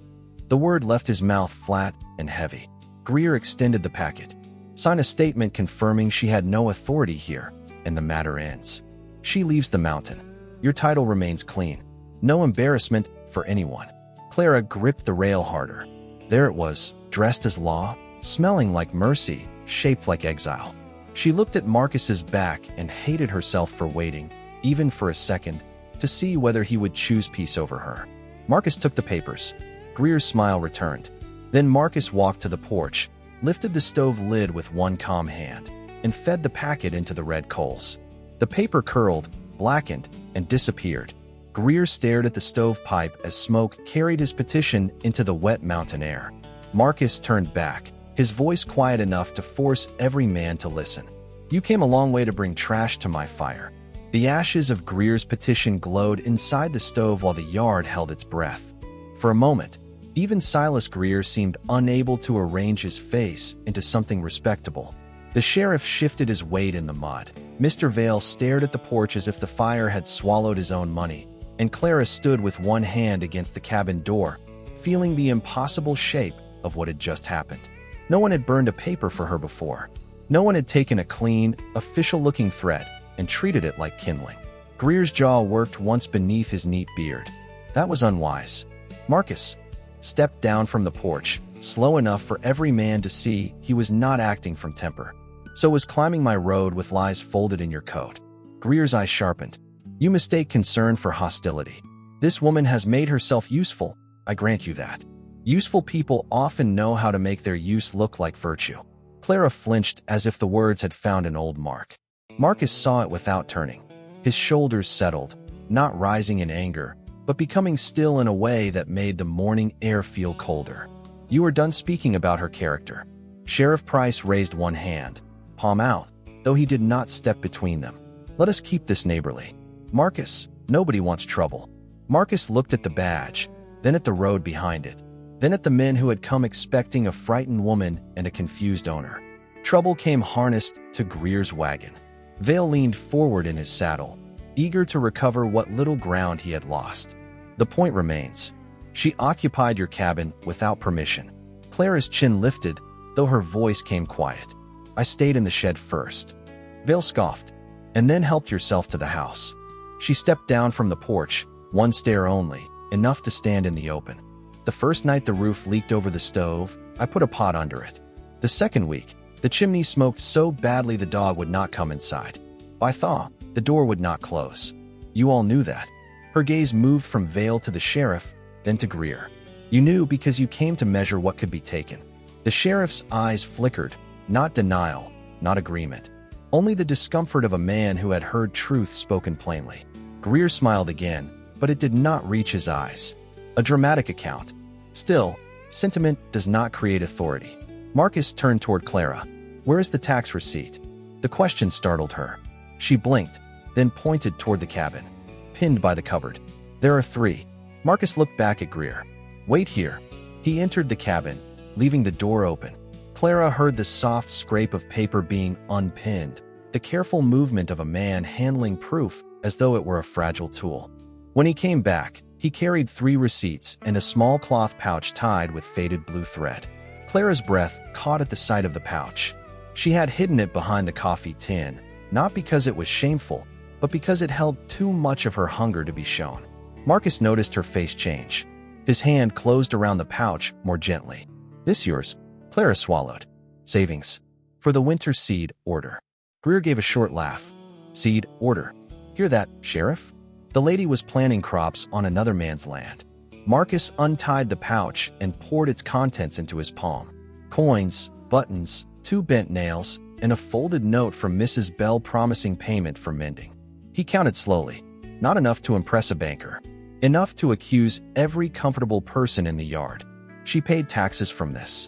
The word left his mouth flat and heavy. Greer extended the packet. Sign a statement confirming she had no authority here, and the matter ends. She leaves the mountain. Your title remains clean. No embarrassment for anyone. Clara gripped the rail harder. There it was, dressed as law, smelling like mercy, shaped like exile. She looked at Marcus's back and hated herself for waiting, even for a second, to see whether he would choose peace over her. Marcus took the papers. Greer's smile returned. Then Marcus walked to the porch, lifted the stove lid with one calm hand, and fed the packet into the red coals. The paper curled, blackened, and disappeared. Greer stared at the stovepipe as smoke carried his petition into the wet mountain air. Marcus turned back, his voice quiet enough to force every man to listen. You came a long way to bring trash to my fire. The ashes of Greer's petition glowed inside the stove while the yard held its breath. For a moment, even Silas Greer seemed unable to arrange his face into something respectable. The sheriff shifted his weight in the mud. Mr. Vale stared at the porch as if the fire had swallowed his own money, and Clara stood with one hand against the cabin door, feeling the impossible shape of what had just happened. No one had burned a paper for her before. No one had taken a clean, official-looking thread and treated it like kindling. Greer's jaw worked once beneath his neat beard. That was unwise. Marcus stepped down from the porch, slow enough for every man to see he was not acting from temper. So was climbing my road with lies folded in your coat. Greer's eyes sharpened. You mistake concern for hostility. This woman has made herself useful, I grant you that. Useful people often know how to make their use look like virtue. Clara flinched as if the words had found an old mark. Marcus saw it without turning. His shoulders settled, not rising in anger, but becoming still in a way that made the morning air feel colder. You are done speaking about her character. Sheriff Price raised one hand, palm out, though he did not step between them. Let us keep this neighborly. Marcus, nobody wants trouble. Marcus looked at the badge, then at the road behind it, then at the men who had come expecting a frightened woman and a confused owner. Trouble came harnessed to Greer's wagon. Vale leaned forward in his saddle, eager to recover what little ground he had lost. The point remains. She occupied your cabin without permission. Clara's chin lifted, though her voice came quiet. I stayed in the shed first. Vale scoffed, and then helped yourself to the house. She stepped down from the porch, one stair only, enough to stand in the open. The first night the roof leaked over the stove, I put a pot under it. The second week, the chimney smoked so badly the dog would not come inside. By thaw, the door would not close. You all knew that. Her gaze moved from Vale to the sheriff, then to Greer. You knew because you came to measure what could be taken. The sheriff's eyes flickered, not denial, not agreement. Only the discomfort of a man who had heard truth spoken plainly. Greer smiled again, but it did not reach his eyes. A dramatic account. Still, sentiment does not create authority. Marcus turned toward Clara. Where is the tax receipt? The question startled her. She blinked, then pointed toward the cabin, pinned by the cupboard. There are 3. Marcus looked back at Greer. Wait here. He entered the cabin, leaving the door open. Clara heard the soft scrape of paper being unpinned, the careful movement of a man handling proof as though it were a fragile tool. When he came back, he carried 3 receipts and a small cloth pouch tied with faded blue thread. Clara's breath caught at the sight of the pouch. She had hidden it behind the coffee tin, not because it was shameful, but because it held too much of her hunger to be shown. Marcus noticed her face change. His hand closed around the pouch more gently. This yours? Clara swallowed. Savings. For the winter seed order. Greer gave a short laugh. Seed order. Hear that, Sheriff? The lady was planting crops on another man's land. Marcus untied the pouch and poured its contents into his palm. Coins, buttons, 2 bent nails, and a folded note from Mrs. Bell promising payment for mending. He counted slowly. Not enough to impress a banker. Enough to accuse every comfortable person in the yard. She paid taxes from this.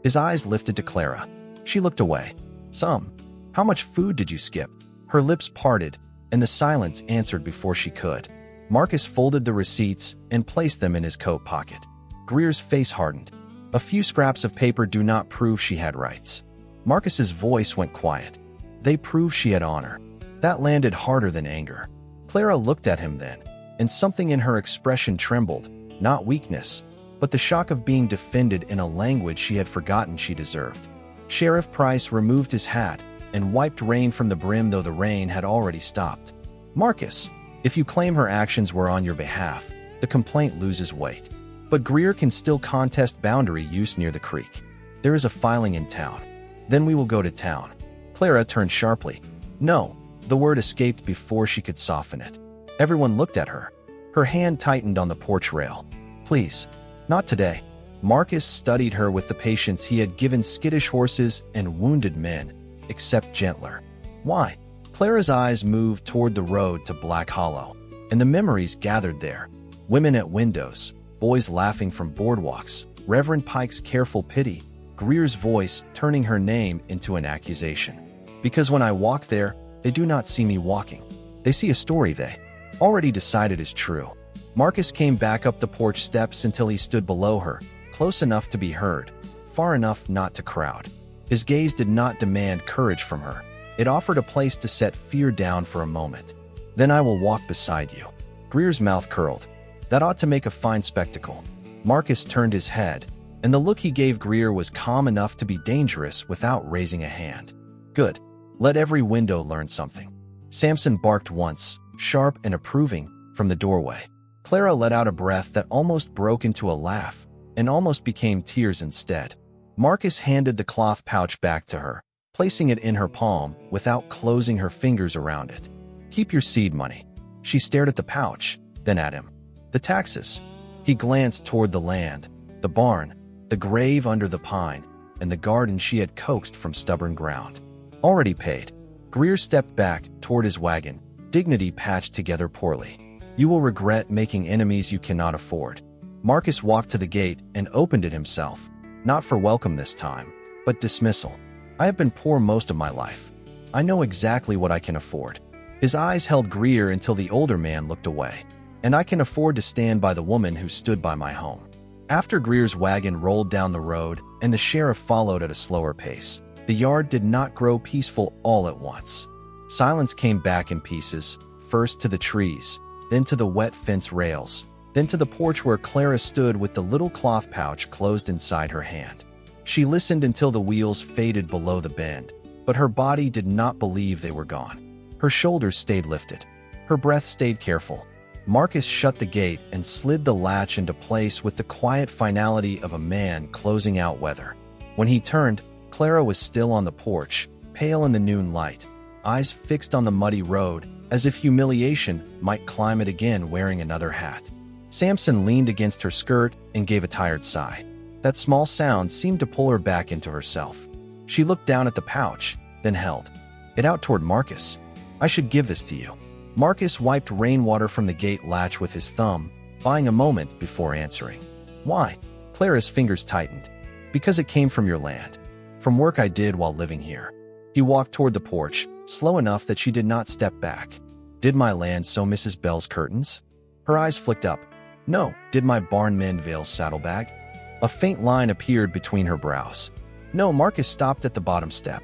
His eyes lifted to Clara. She looked away. Some. How much food did you skip? Her lips parted, and the silence answered before she could. Marcus folded the receipts and placed them in his coat pocket. Greer's face hardened. A few scraps of paper do not prove she had rights. Marcus's voice went quiet. They prove she had honor. That landed harder than anger. Clara looked at him then, and something in her expression trembled, not weakness, but the shock of being defended in a language she had forgotten she deserved. Sheriff Price removed his hat and wiped rain from the brim, though the rain had already stopped. Marcus, if you claim her actions were on your behalf, the complaint loses weight. But Greer can still contest boundary use near the creek. There is a filing in town. Then we will go to town. Clara turned sharply. No, the word escaped before she could soften it. Everyone looked at her. Her hand tightened on the porch rail. Please, not today. Marcus studied her with the patience he had given skittish horses and wounded men, except gentler. Why? Clara's eyes moved toward the road to Black Hollow, and the memories gathered there. Women at windows, boys laughing from boardwalks, Reverend Pike's careful pity, Greer's voice turning her name into an accusation. Because when I walk there, they do not see me walking. They see a story they already decided is true. Marcus came back up the porch steps until he stood below her, close enough to be heard, far enough not to crowd. His gaze did not demand courage from her. It offered a place to set fear down for a moment. Then I will walk beside you. Greer's mouth curled. That ought to make a fine spectacle. Marcus turned his head, and the look he gave Greer was calm enough to be dangerous without raising a hand. Good. Let every window learn something. Samson barked once, sharp and approving, from the doorway. Clara let out a breath that almost broke into a laugh, and almost became tears instead. Marcus handed the cloth pouch back to her, placing it in her palm without closing her fingers around it. Keep your seed money. She stared at the pouch, then at him. The taxes. He glanced toward the land, the barn, the grave under the pine, and the garden she had coaxed from stubborn ground. Already paid. Greer stepped back toward his wagon, dignity patched together poorly. You will regret making enemies you cannot afford. Marcus walked to the gate and opened it himself, not for welcome this time, but dismissal. I have been poor most of my life. I know exactly what I can afford. His eyes held Greer until the older man looked away. And I can afford to stand by the woman who stood by my home. After Greer's wagon rolled down the road and the sheriff followed at a slower pace, the yard did not grow peaceful all at once. Silence came back in pieces, first to the trees, then to the wet fence rails, then to the porch where Clara stood with the little cloth pouch closed inside her hand. She listened until the wheels faded below the bend, but her body did not believe they were gone. Her shoulders stayed lifted. Her breath stayed careful. Marcus shut the gate and slid the latch into place with the quiet finality of a man closing out weather. When he turned, Clara was still on the porch, pale in the noon light, eyes fixed on the muddy road, as if humiliation might climb it again wearing another hat. Samson leaned against her skirt and gave a tired sigh. That small sound seemed to pull her back into herself. She looked down at the pouch, then held it out toward Marcus. I should give this to you. Marcus wiped rainwater from the gate latch with his thumb, buying a moment before answering. Why? Clara's fingers tightened. Because it came from your land. From work I did while living here. He walked toward the porch, slow enough that she did not step back. Did my land sew Mrs. Bell's curtains? Her eyes flicked up. No. Did my barn mend Vale's saddlebag? A faint line appeared between her brows. No. Marcus stopped at the bottom step.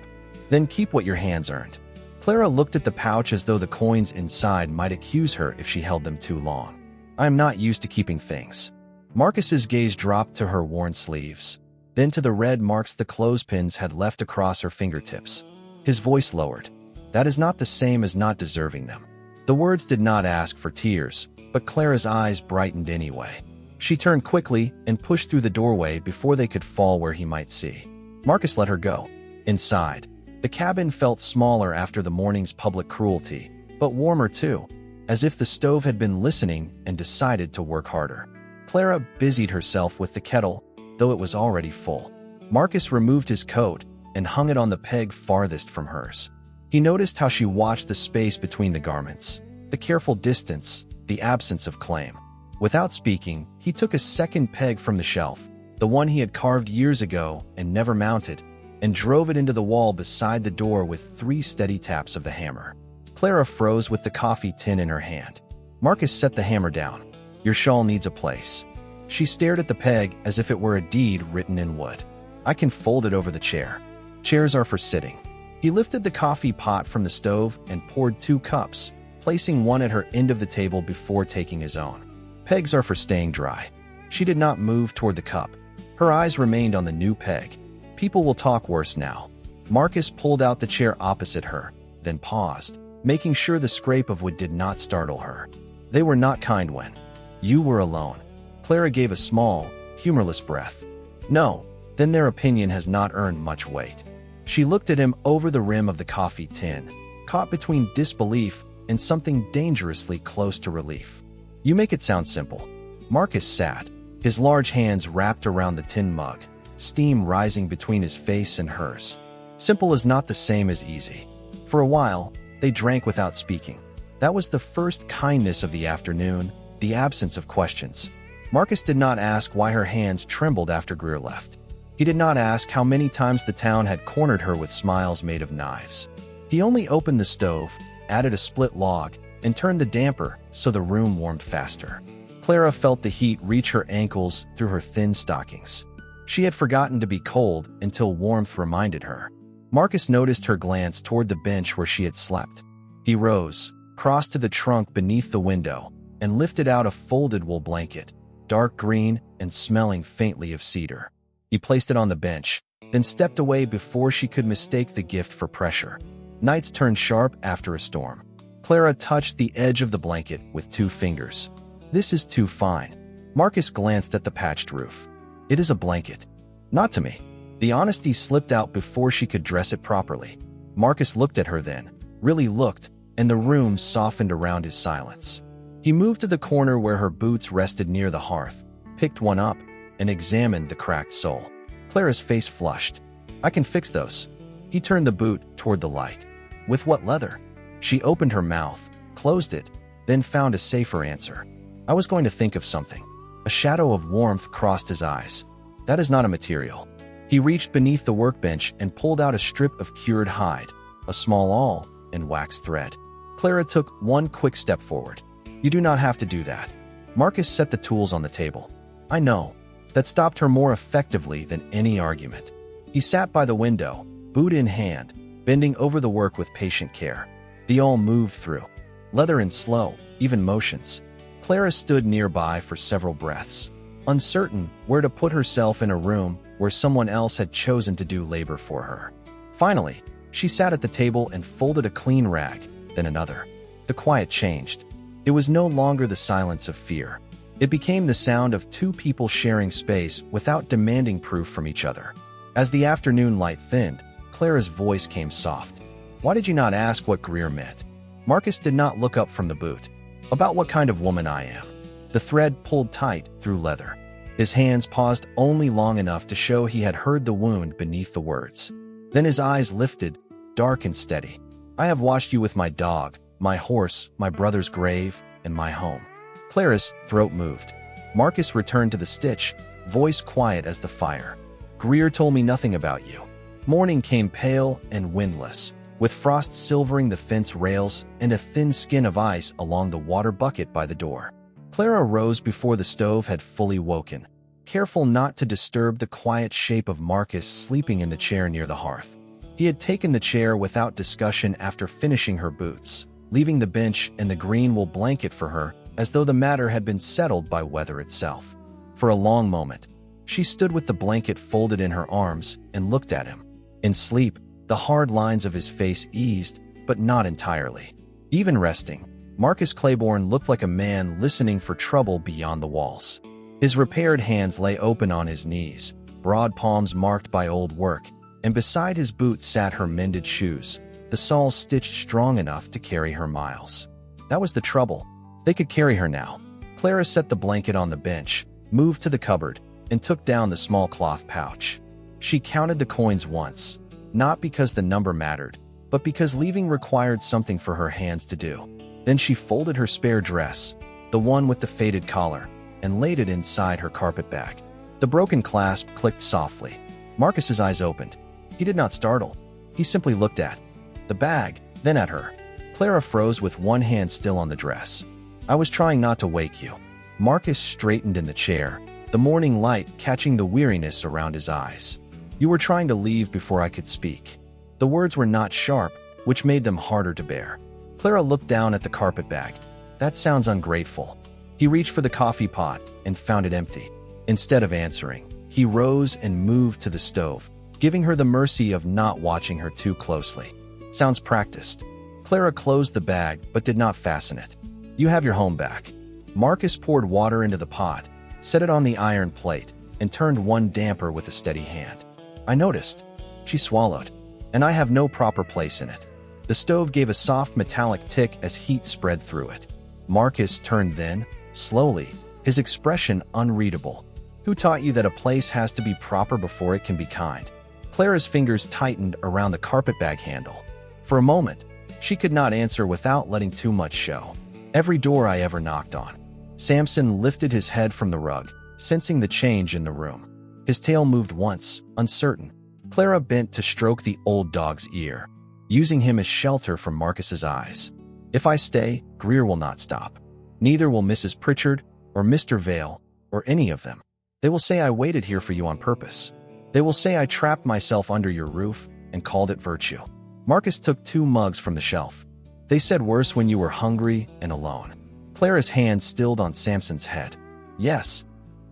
Then keep what your hands earned. Clara looked at the pouch as though the coins inside might accuse her if she held them too long. I am not used to keeping things. Marcus's gaze dropped to her worn sleeves, then to the red marks the clothespins had left across her fingertips. His voice lowered. That is not the same as not deserving them. The words did not ask for tears, but Clara's eyes brightened anyway. She turned quickly and pushed through the doorway before they could fall where he might see. Marcus let her go. Inside, the cabin felt smaller after the morning's public cruelty, but warmer too, as if the stove had been listening and decided to work harder. Clara busied herself with the kettle, though it was already full. Marcus removed his coat and hung it on the peg farthest from hers. He noticed how she watched the space between the garments, the careful distance, the absence of claim. Without speaking, he took a second peg from the shelf, the one he had carved years ago and never mounted, and drove it into the wall beside the door with 3 steady taps of the hammer. Clara froze with the coffee tin in her hand. Marcus set the hammer down. "Your shawl needs a place." She stared at the peg as if it were a deed written in wood. "I can fold it over the chair. Chairs are for sitting." He lifted the coffee pot from the stove and poured 2 cups, placing one at her end of the table before taking his own. "Pegs are for staying dry." She did not move toward the cup. Her eyes remained on the new peg. "People will talk worse now." Marcus pulled out the chair opposite her, then paused, making sure the scrape of wood did not startle her. "They were not kind when you were alone." Clara gave a small, humorless breath. "No, then their opinion has not earned much weight." She looked at him over the rim of the coffee tin, caught between disbelief and something dangerously close to relief. "You make it sound simple." Marcus sat, his large hands wrapped around the tin mug, steam rising between his face and hers. Simple is not the same as easy. For a while, they drank without speaking. That was the first kindness of the afternoon, the absence of questions. Marcus did not ask why her hands trembled after Greer left. He did not ask how many times the town had cornered her with smiles made of knives. He only opened the stove, added a split log, and turned the damper so the room warmed faster. Clara felt the heat reach her ankles through her thin stockings. She had forgotten to be cold until warmth reminded her. Marcus noticed her glance toward the bench where she had slept. He rose, crossed to the trunk beneath the window, and lifted out a folded wool blanket, dark green and smelling faintly of cedar. He placed it on the bench, then stepped away before she could mistake the gift for pressure. Nights turned sharp after a storm. Clara touched the edge of the blanket with 2 fingers. "This is too fine." Marcus glanced at the patched roof. "It is a blanket." "Not to me." The honesty slipped out before she could dress it properly. Marcus looked at her then, really looked, and the room softened around his silence. He moved to the corner where her boots rested near the hearth, picked one up, and examined the cracked sole. Clara's face flushed. "I can fix those." He turned the boot toward the light. "With what leather?" She opened her mouth, closed it, then found a safer answer. "I was going to think of something." A shadow of warmth crossed his eyes. "That is not a material." He reached beneath the workbench and pulled out a strip of cured hide, a small awl, and waxed thread. Clara took one quick step forward. "You do not have to do that." Marcus set the tools on the table. "I know." That stopped her more effectively than any argument. He sat by the window, boot in hand, bending over the work with patient care. The awl moved through, leather in slow, even motions. Clara stood nearby for several breaths, uncertain where to put herself in a room where someone else had chosen to do labor for her. Finally, she sat at the table and folded a clean rag, then another. The quiet changed. It was no longer the silence of fear. It became the sound of 2 people sharing space without demanding proof from each other. As the afternoon light thinned, Clara's voice came soft. "Why did you not ask what Greer meant?" Marcus did not look up from the boot. "About what kind of woman I am." The thread pulled tight through leather. His hands paused only long enough to show he had heard the wound beneath the words. Then his eyes lifted, dark and steady. "I have watched you with my dog, my horse, my brother's grave, and my home." Clara's throat moved. Marcus returned to the stitch, voice quiet as the fire. "Greer told me nothing about you." Morning came pale and windless, with frost silvering the fence rails and a thin skin of ice along the water bucket by the door. Clara rose before the stove had fully woken, careful not to disturb the quiet shape of Marcus sleeping in the chair near the hearth. He had taken the chair without discussion after finishing her boots, leaving the bench and the green wool blanket for her as though the matter had been settled by weather itself. For a long moment, she stood with the blanket folded in her arms and looked at him. In sleep, the hard lines of his face eased, but not entirely. Even resting, Marcus Claiborne looked like a man listening for trouble beyond the walls. His repaired hands lay open on his knees, broad palms marked by old work, and beside his boot sat her mended shoes, the soles stitched strong enough to carry her miles. That was the trouble. They could carry her now. Clara set the blanket on the bench, moved to the cupboard, and took down the small cloth pouch. She counted the coins once, not because the number mattered, but because leaving required something for her hands to do. Then she folded her spare dress, the one with the faded collar, and laid it inside her carpet bag. The broken clasp clicked softly. Marcus's eyes opened. He did not startle. He simply looked at the bag, then at her. Clara froze with one hand still on the dress. "I was trying not to wake you." Marcus straightened in the chair, the morning light catching the weariness around his eyes. "You were trying to leave before I could speak." The words were not sharp, which made them harder to bear. Clara looked down at the carpet bag. "That sounds ungrateful." He reached for the coffee pot and found it empty. Instead of answering, he rose and moved to the stove, giving her the mercy of not watching her too closely. "Sounds practiced." Clara closed the bag but did not fasten it. "You have your home back." Marcus poured water into the pot, set it on the iron plate, and turned one damper with a steady hand. "I noticed." She swallowed. "And I have no proper place in it." The stove gave a soft metallic tick as heat spread through it. Marcus turned then, slowly, his expression unreadable. "Who taught you that a place has to be proper before it can be kind?" Clara's fingers tightened around the carpetbag handle. For a moment, she could not answer without letting too much show. "Every door I ever knocked on." Samson lifted his head from the rug, sensing the change in the room. His tail moved once, uncertain. Clara bent to stroke the old dog's ear, using him as shelter from Marcus's eyes. "If I stay, Greer will not stop. Neither will Mrs. Pritchard, or Mr. Vale, or any of them. They will say I waited here for you on purpose. They will say I trapped myself under your roof and called it virtue." Marcus took 2 mugs from the shelf. "They said worse when you were hungry and alone." Clara's hand stilled on Samson's head. "Yes."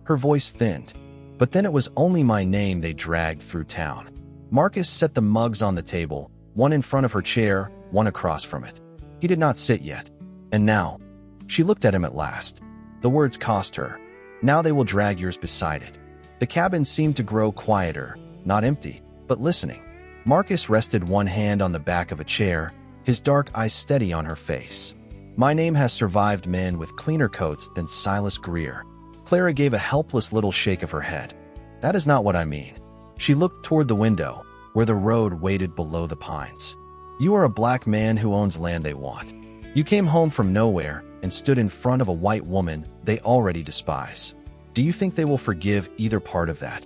Her voice thinned. "But then it was only my name they dragged through town." Marcus set the mugs on the table, one in front of her chair, one across from it. He did not sit yet. "And now?" She looked at him at last. The words cost her. "Now they will drag yours beside it." The cabin seemed to grow quieter, not empty, but listening. Marcus rested one hand on the back of a chair, his dark eyes steady on her face. "My name has survived men with cleaner coats than Silas Greer." Clara gave a helpless little shake of her head. "That is not what I mean." She looked toward the window, where the road waited below the pines. "You are a black man who owns land they want. You came home from nowhere and stood in front of a white woman they already despise. Do you think they will forgive either part of that?"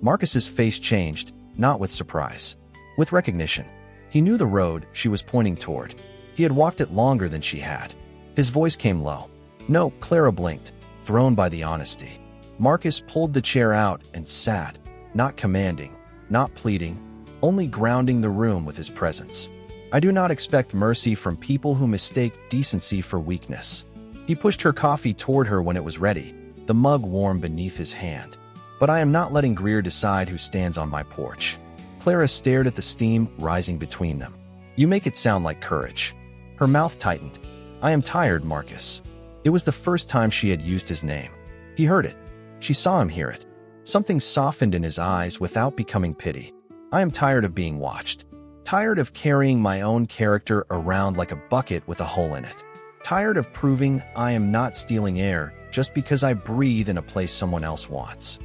Marcus's face changed, not with surprise, with recognition. He knew the road she was pointing toward. He had walked it longer than she had. His voice came low. "No," Clara blinked, thrown by the honesty. Marcus pulled the chair out and sat, not commanding, not pleading, only grounding the room with his presence. "I do not expect mercy from people who mistake decency for weakness." He pushed her coffee toward her when it was ready, the mug warm beneath his hand. "But I am not letting Greer decide who stands on my porch." Clara stared at the steam rising between them. "You make it sound like courage." Her mouth tightened. "I am tired, Marcus." It was the first time she had used his name. He heard it. She saw him hear it. Something softened in his eyes without becoming pity. "I am tired of being watched. Tired of carrying my own character around like a bucket with a hole in it. Tired of proving I am not stealing air just because I breathe in a place someone else wants."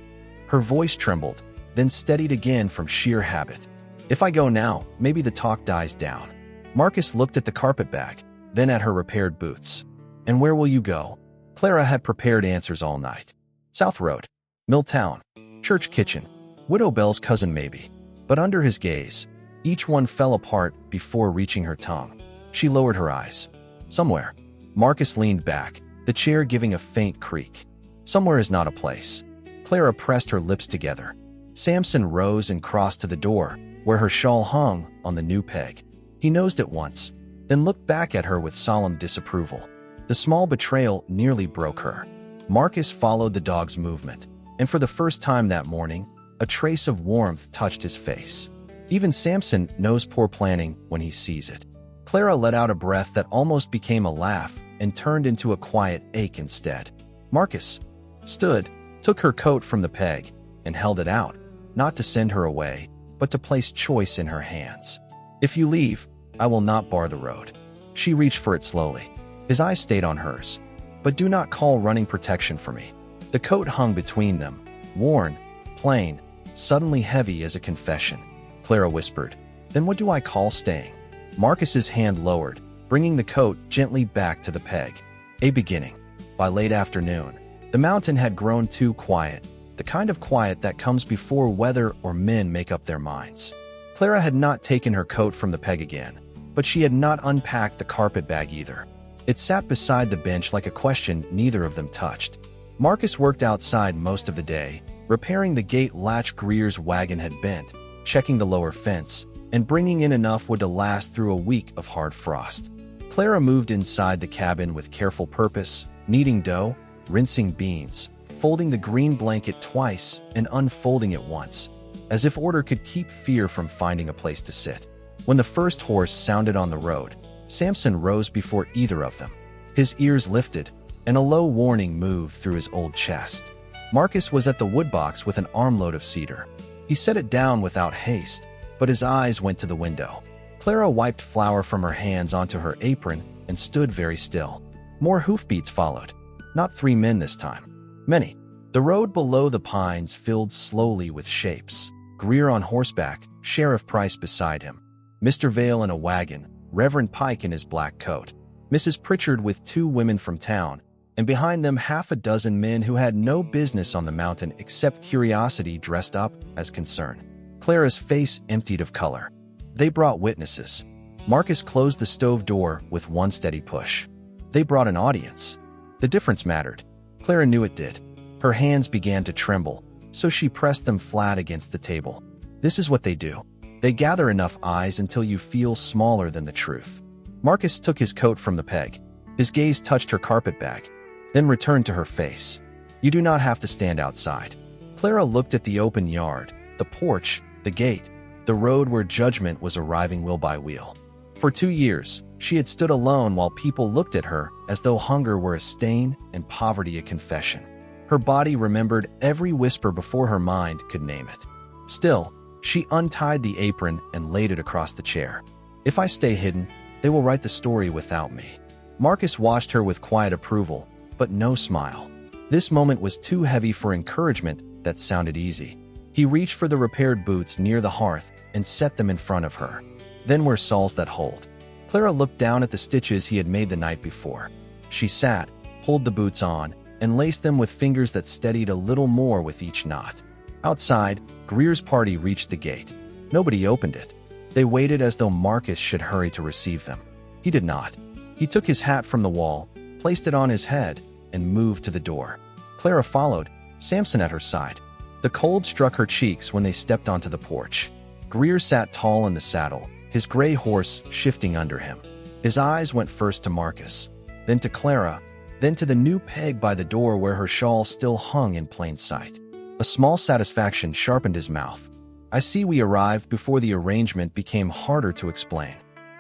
Her voice trembled, then steadied again from sheer habit. "If I go now, maybe the talk dies down." Marcus looked at the carpetbag, then at her repaired boots. "And where will you go?" Clara had prepared answers all night. South Road, Milltown, Church Kitchen, Widow Bell's cousin maybe. But under his gaze, each one fell apart before reaching her tongue. She lowered her eyes. "Somewhere." Marcus leaned back, the chair giving a faint creak. "Somewhere is not a place." Clara pressed her lips together. Samson rose and crossed to the door, where her shawl hung on the new peg. He nosed it once, then looked back at her with solemn disapproval. The small betrayal nearly broke her. Marcus followed the dog's movement, and for the first time that morning, a trace of warmth touched his face. Even Samson knows poor planning when he sees it. Clara let out a breath that almost became a laugh and turned into a quiet ache instead. Marcus stood, took her coat from the peg, and held it out, not to send her away, but to place choice in her hands. "If you leave, I will not bar the road." She reached for it slowly. His eyes stayed on hers. "But do not call running protection for me." The coat hung between them, worn, plain, suddenly heavy as a confession. Clara whispered, "Then what do I call staying?" Marcus's hand lowered, bringing the coat gently back to the peg. A beginning. By late afternoon, the mountain had grown too quiet, the kind of quiet that comes before weather or men make up their minds. Clara had not taken her coat from the peg again, but she had not unpacked the carpet bag either. It sat beside the bench like a question neither of them touched. Marcus worked outside most of the day, repairing the gate latch Greer's wagon had bent, checking the lower fence, and bringing in enough wood to last through a week of hard frost. Clara moved inside the cabin with careful purpose, kneading dough, rinsing beans, folding the green blanket twice and unfolding it once, as if order could keep fear from finding a place to sit. When the first horse sounded on the road, Samson rose before either of them. His ears lifted, and a low warning moved through his old chest. Marcus was at the woodbox with an armload of cedar. He set it down without haste, but his eyes went to the window. Clara wiped flour from her hands onto her apron and stood very still. More hoofbeats followed. Not 3 men this time. Many. The road below the pines filled slowly with shapes. Greer on horseback, Sheriff Price beside him, Mr. Vale in a wagon, Reverend Pike in his black coat, Mrs. Pritchard with 2 women from town, and behind them 6 men who had no business on the mountain except curiosity dressed up as concern. Clara's face emptied of color. They brought witnesses. Marcus closed the stove door with one steady push. They brought an audience. The difference mattered. Clara knew it did. Her hands began to tremble, so she pressed them flat against the table. This is what they do. They gather enough eyes until you feel smaller than the truth. Marcus took his coat from the peg. His gaze touched her carpet bag, then returned to her face. "You do not have to stand outside." Clara looked at the open yard, the porch, the gate, the road where judgment was arriving wheel by wheel. For 2 years, she had stood alone while people looked at her as though hunger were a stain and poverty a confession. Her body remembered every whisper before her mind could name it. Still, she untied the apron and laid it across the chair. "If I stay hidden, they will write the story without me." Marcus watched her with quiet approval, but no smile. This moment was too heavy for encouragement that sounded easy. He reached for the repaired boots near the hearth and set them in front of her. "Then wear soles that hold." Clara looked down at the stitches he had made the night before. She sat, pulled the boots on, and laced them with fingers that steadied a little more with each knot. Outside, Greer's party reached the gate. Nobody opened it. They waited as though Marcus should hurry to receive them. He did not. He took his hat from the wall, placed it on his head, and moved to the door. Clara followed, Samson at her side. The cold struck her cheeks when they stepped onto the porch. Greer sat tall in the saddle, his gray horse shifting under him. His eyes went first to Marcus, then to Clara, then to the new peg by the door where her shawl still hung in plain sight. A small satisfaction sharpened his mouth. "I see we arrived before the arrangement became harder to explain."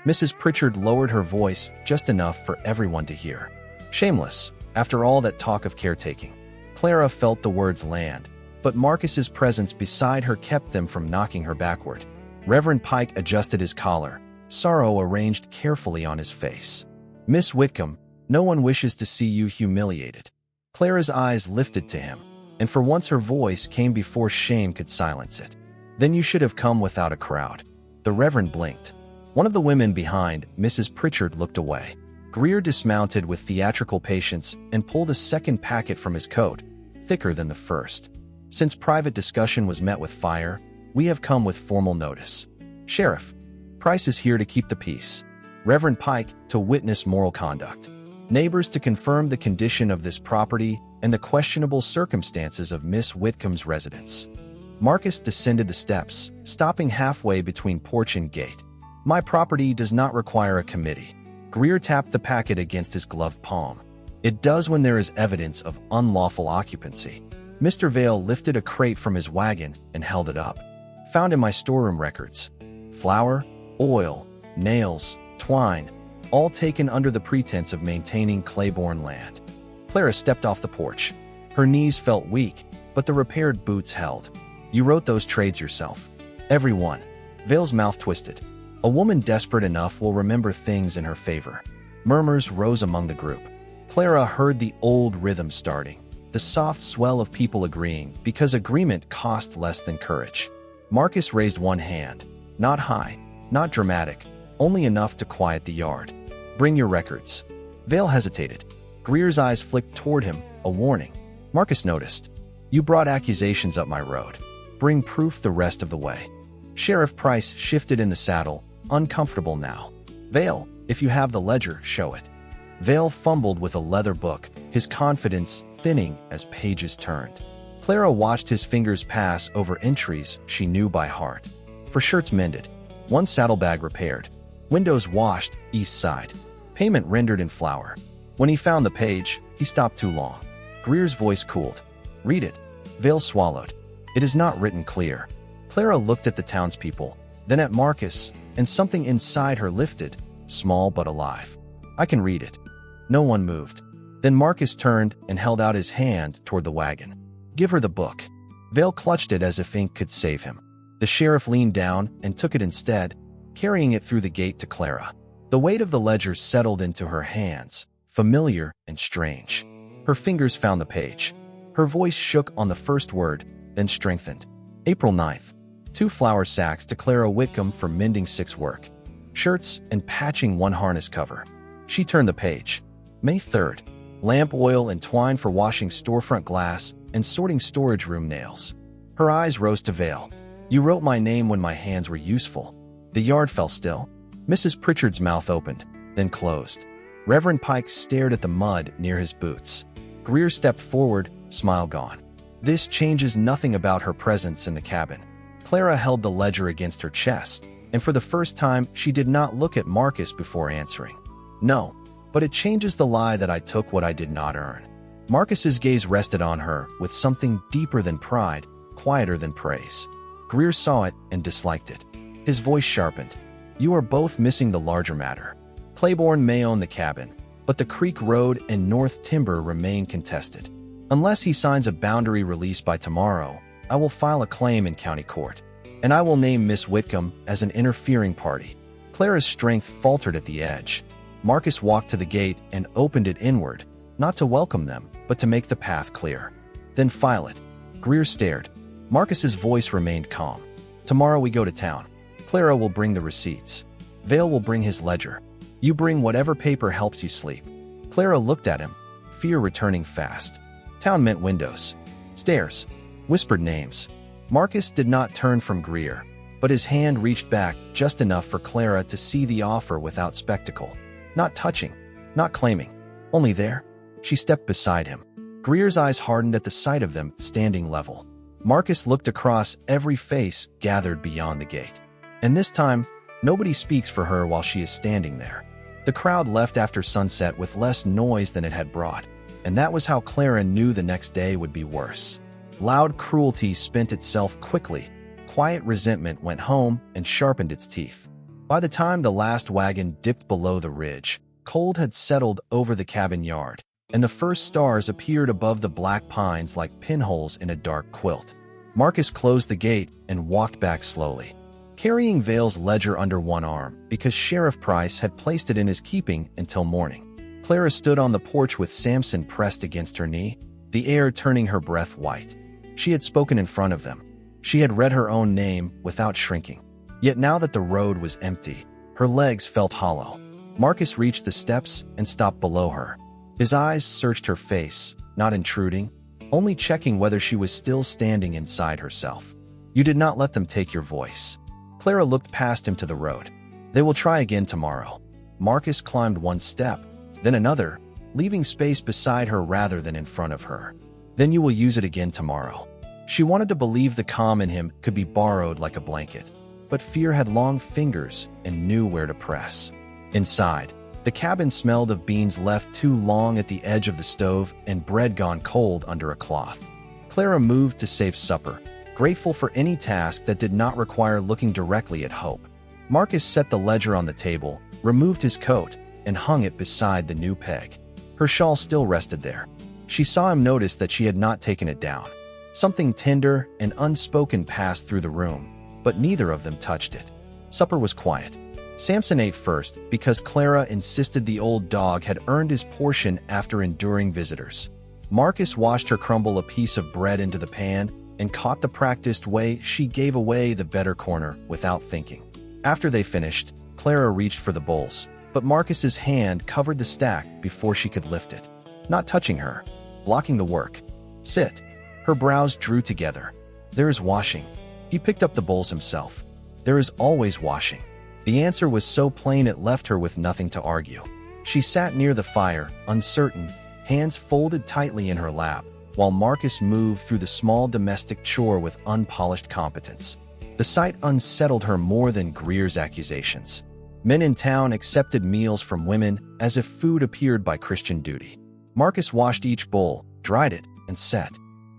Mrs. Pritchard lowered her voice just enough for everyone to hear. "Shameless, after all that talk of caretaking." Clara felt the words land, but Marcus's presence beside her kept them from knocking her backward. Reverend Pike adjusted his collar, sorrow arranged carefully on his face. "Miss Whitcomb, no one wishes to see you humiliated." Clara's eyes lifted to him, and for once her voice came before shame could silence it. "Then you should have come without a crowd." The Reverend blinked. One of the women behind, Mrs. Pritchard, looked away. Greer dismounted with theatrical patience and pulled a second packet from his coat, thicker than the first. "Since private discussion was met with fire, we have come with formal notice. Sheriff Price is here to keep the peace. Reverend Pike to witness moral conduct. Neighbors to confirm the condition of this property and the questionable circumstances of Miss Whitcomb's residence." Marcus descended the steps, stopping halfway between porch and gate. "My property does not require a committee." Greer tapped the packet against his gloved palm. "It does when there is evidence of unlawful occupancy." Mr. Vale lifted a crate from his wagon and held it up. "Found in my storeroom records. Flour, oil, nails, twine, all taken under the pretense of maintaining Claiborne land." Clara stepped off the porch. Her knees felt weak, but the repaired boots held. "You wrote those trades yourself." Everyone. Vale's mouth twisted. A woman desperate enough will remember things in her favor. Murmurs rose among the group. Clara heard the old rhythm starting, the soft swell of people agreeing because agreement cost less than courage. Marcus raised one hand. Not high, not dramatic, only enough to quiet the yard. Bring your records. Vale hesitated. Greer's eyes flicked toward him, a warning. Marcus noticed. You brought accusations up my road. Bring proof the rest of the way. Sheriff Price shifted in the saddle, uncomfortable now. Vale, if you have the ledger, show it. Vale fumbled with a leather book, his confidence thinning as pages turned. Clara watched his fingers pass over entries she knew by heart. For shirts mended, one saddlebag repaired, windows washed, east side, payment rendered in flour. When he found the page, he stopped too long. Greer's voice cooled. Read it. Vale swallowed. It is not written clear. Clara looked at the townspeople, then at Marcus, and something inside her lifted, small but alive. I can read it. No one moved. Then Marcus turned and held out his hand toward the wagon. Give her the book. Vale clutched it as if ink could save him. The sheriff leaned down and took it instead, carrying it through the gate to Clara. The weight of the ledger settled into her hands, familiar and strange. Her fingers found the page. Her voice shook on the first word, then strengthened. April 9th. 2 flour sacks to Clara Whitcomb for mending 6 work. Shirts and patching 1 harness cover. She turned the page. May 3rd. Lamp oil and twine for washing storefront glass and sorting storage room nails. Her eyes rose to Vale. You wrote my name when my hands were useful. The yard fell still. Mrs. Pritchard's mouth opened, then closed. Reverend Pike stared at the mud near his boots. Greer stepped forward, smile gone. This changes nothing about her presence in the cabin. Clara held the ledger against her chest, and for the first time she did not look at Marcus before answering. No, but it changes the lie that I took what I did not earn. Marcus's gaze rested on her with something deeper than pride, quieter than praise. Greer saw it and disliked it. His voice sharpened. You are both missing the larger matter. Claiborne may own the cabin, but the Creek Road and North Timber remain contested. Unless he signs a boundary release by tomorrow, I will file a claim in county court, and I will name Miss Whitcomb as an interfering party. Clara's strength faltered at the edge. Marcus walked to the gate and opened it inward, not to welcome them, but to make the path clear. Then file it. Greer stared. Marcus's voice remained calm. Tomorrow we go to town. Clara will bring the receipts. Vale will bring his ledger. You bring whatever paper helps you sleep. Clara looked at him, fear returning fast. Town meant windows, stairs, whispered names. Marcus did not turn from Greer, but his hand reached back just enough for Clara to see the offer without spectacle. Not touching, not claiming, only there. She stepped beside him. Greer's eyes hardened at the sight of them standing level. Marcus looked across every face gathered beyond the gate. And this time, nobody speaks for her while she is standing there. The crowd left after sunset with less noise than it had brought, and that was how Clara knew the next day would be worse. Loud cruelty spent itself quickly. Quiet resentment went home and sharpened its teeth. By the time the last wagon dipped below the ridge, cold had settled over the cabin yard, and the first stars appeared above the black pines like pinholes in a dark quilt. Marcus closed the gate and walked back slowly, carrying Vale's ledger under one arm because Sheriff Price had placed it in his keeping until morning. Clara stood on the porch with Samson pressed against her knee, the air turning her breath white. She had spoken in front of them. She had read her own name without shrinking. Yet now that the road was empty, her legs felt hollow. Marcus reached the steps and stopped below her. His eyes searched her face, not intruding, only checking whether she was still standing inside herself. You did not let them take your voice. Clara looked past him to the road. They will try again tomorrow. Marcus climbed one step, then another, leaving space beside her rather than in front of her. Then you will use it again tomorrow. She wanted to believe the calm in him could be borrowed like a blanket, but fear had long fingers and knew where to press. Inside, the cabin smelled of beans left too long at the edge of the stove and bread gone cold under a cloth. Clara moved to save supper, grateful for any task that did not require looking directly at Hope. Marcus set the ledger on the table, removed his coat, and hung it beside the new peg. Her shawl still rested there. She saw him notice that she had not taken it down. Something tender and unspoken passed through the room, but neither of them touched it. Supper was quiet. Samson ate first because Clara insisted the old dog had earned his portion after enduring visitors. Marcus watched her crumble a piece of bread into the pan and caught the practiced way she gave away the better corner without thinking. After they finished, Clara reached for the bowls, but Marcus's hand covered the stack before she could lift it, not touching her, blocking the work. Sit. Her brows drew together. There is washing. He picked up the bowls himself. There is always washing. The answer was so plain it left her with nothing to argue. She sat near the fire, uncertain, hands folded tightly in her lap, while Marcus moved through the small domestic chore with unpolished competence. The sight unsettled her more than Greer's accusations. Men in town accepted meals from women as if food appeared by Christian duty. Marcus washed each bowl, dried it, and set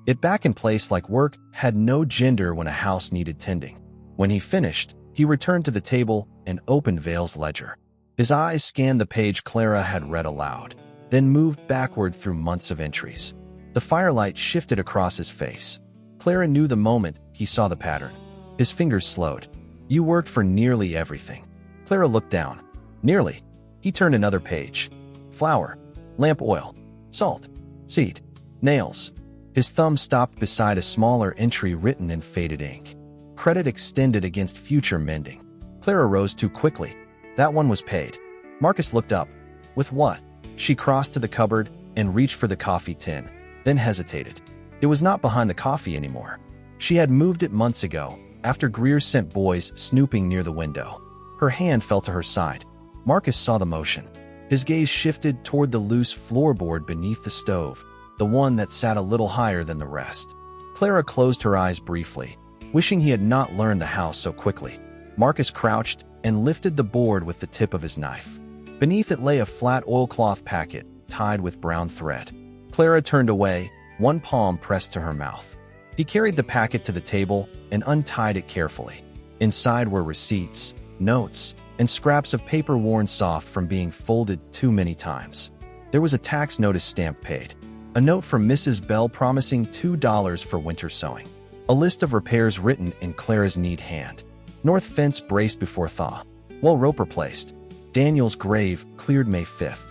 it back in place like work had no gender when a house needed tending. When he finished, he returned to the table and opened Vale's ledger. His eyes scanned the page Clara had read aloud, then moved backward through months of entries. The firelight shifted across his face. Clara knew the moment he saw the pattern. His fingers slowed. You worked for nearly everything. Clara looked down. Nearly. He turned another page. Flour, lamp oil, salt, seed, nails. His thumb stopped beside a smaller entry written in faded ink. Credit extended against future mending. Clara rose too quickly. That one was paid. Marcus looked up. With what? She crossed to the cupboard and reached for the coffee tin, then hesitated. It was not behind the coffee anymore. She had moved it months ago, after Greer sent boys snooping near the window. Her hand fell to her side. Marcus saw the motion. His gaze shifted toward the loose floorboard beneath the stove, the one that sat a little higher than the rest. Clara closed her eyes briefly, wishing he had not learned the house so quickly. Marcus crouched and lifted the board with the tip of his knife. Beneath it lay a flat oilcloth packet tied with brown thread. Clara turned away, one palm pressed to her mouth. He carried the packet to the table and untied it carefully. Inside were receipts, notes, and scraps of paper worn soft from being folded too many times. There was a tax notice stamp paid, a note from Mrs. Bell promising $2 for winter sewing, a list of repairs written in Clara's neat hand. North fence braced before thaw. Well rope replaced. Daniel's grave cleared May 5th.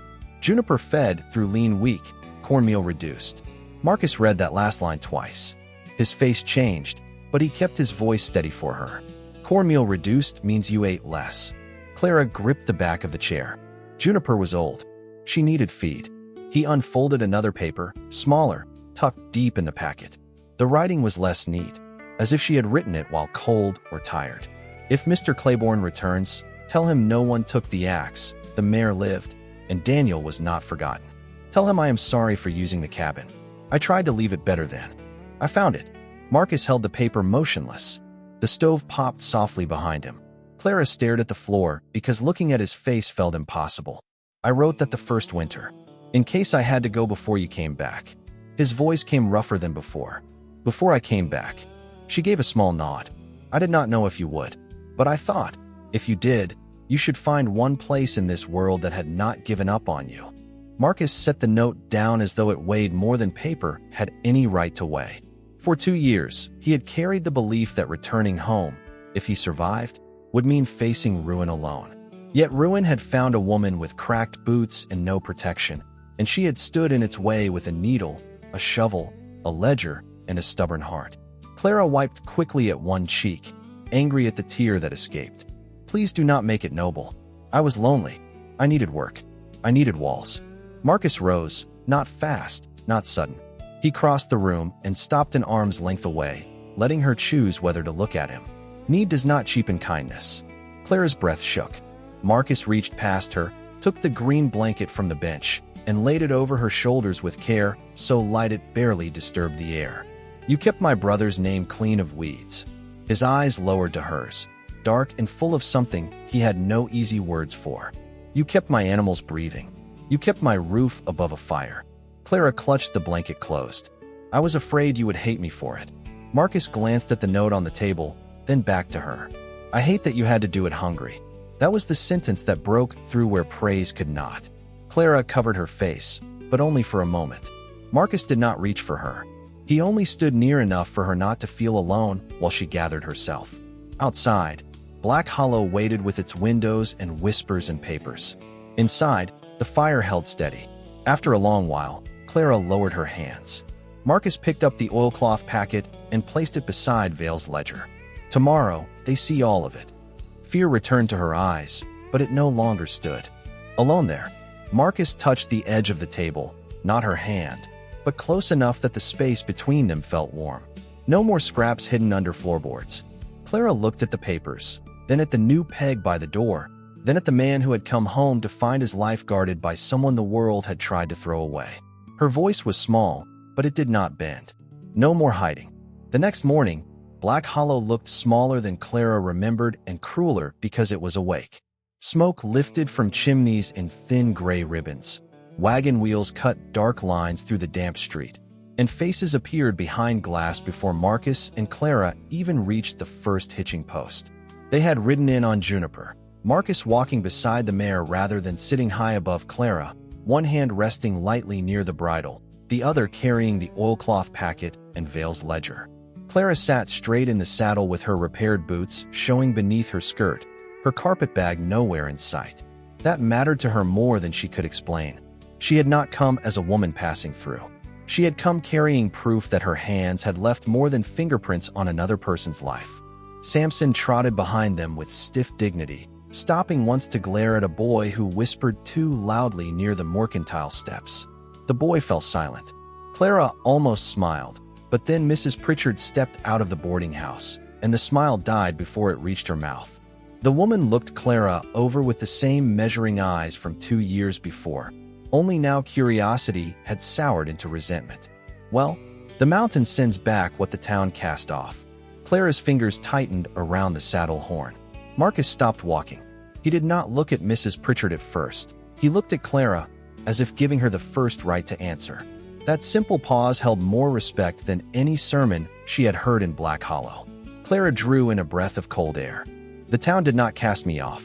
Juniper fed through lean week, cornmeal reduced. Marcus read that last line twice. His face changed, but he kept his voice steady for her. Cornmeal reduced means you ate less. Clara gripped the back of the chair. Juniper was old. She needed feed. He unfolded another paper, smaller, tucked deep in the packet. The writing was less neat, as if she had written it while cold or tired. If Mr. Claiborne returns, tell him no one took the axe, the mare lived, and Daniel was not forgotten. Tell him I am sorry for using the cabin. I tried to leave it better then. I found it. Marcus held the paper motionless. The stove popped softly behind him. Clara stared at the floor because looking at his face felt impossible. I wrote that the first winter, in case I had to go before you came back. His voice came rougher than before. Before I came back. She gave a small nod. I did not know if you would, but I thought, if you did, you should find one place in this world that had not given up on you. Marcus set the note down as though it weighed more than paper had any right to weigh. For 2 years, he had carried the belief that returning home, if he survived, would mean facing ruin alone. Yet ruin had found a woman with cracked boots and no protection, and she had stood in its way with a needle, a shovel, a ledger, and a stubborn heart. Clara wiped quickly at one cheek, angry at the tear that escaped. Please do not make it noble. I was lonely. I needed work. I needed walls. Marcus rose, not fast, not sudden. He crossed the room and stopped an arm's length away, letting her choose whether to look at him. Need does not cheapen kindness. Clara's breath shook. Marcus reached past her, took the green blanket from the bench, and laid it over her shoulders with care, so light it barely disturbed the air. You kept my brother's name clean of weeds. His eyes lowered to hers, dark and full of something he had no easy words for. You kept my animals breathing. You kept my roof above a fire. Clara clutched the blanket closed. I was afraid you would hate me for it. Marcus glanced at the note on the table, then back to her. I hate that you had to do it hungry. That was the sentence that broke through where praise could not. Clara covered her face, but only for a moment. Marcus did not reach for her. He only stood near enough for her not to feel alone while she gathered herself. Outside, Black Hollow waited with its windows and whispers and papers. Inside, the fire held steady. After a long while, Clara lowered her hands. Marcus picked up the oilcloth packet and placed it beside Vale's ledger. Tomorrow, they see all of it. Fear returned to her eyes, but it no longer stood. Alone there, Marcus touched the edge of the table, not her hand, but close enough that the space between them felt warm. No more scraps hidden under floorboards. Clara looked at the papers, then at the new peg by the door, then at the man who had come home to find his life guarded by someone the world had tried to throw away. Her voice was small, but it did not bend. No more hiding. The next morning, Black Hollow looked smaller than Clara remembered and crueler because it was awake. Smoke lifted from chimneys in thin gray ribbons. Wagon wheels cut dark lines through the damp street, and faces appeared behind glass before Marcus and Clara even reached the first hitching post. They had ridden in on Juniper, Marcus walking beside the mare rather than sitting high above Clara, one hand resting lightly near the bridle, the other carrying the oilcloth packet and Vale's ledger. Clara sat straight in the saddle with her repaired boots showing beneath her skirt, her carpet bag nowhere in sight. That mattered to her more than she could explain. She had not come as a woman passing through. She had come carrying proof that her hands had left more than fingerprints on another person's life. Samson trotted behind them with stiff dignity, stopping once to glare at a boy who whispered too loudly near the mercantile steps. The boy fell silent. Clara almost smiled, but then Mrs. Pritchard stepped out of the boarding house, and the smile died before it reached her mouth. The woman looked Clara over with the same measuring eyes from 2 years before, only now curiosity had soured into resentment. Well, the mountain sends back what the town cast off. Clara's fingers tightened around the saddle horn. Marcus stopped walking. He did not look at Mrs. Pritchard at first. He looked at Clara, as if giving her the first right to answer. That simple pause held more respect than any sermon she had heard in Black Hollow. Clara drew in a breath of cold air. The town did not cast me off.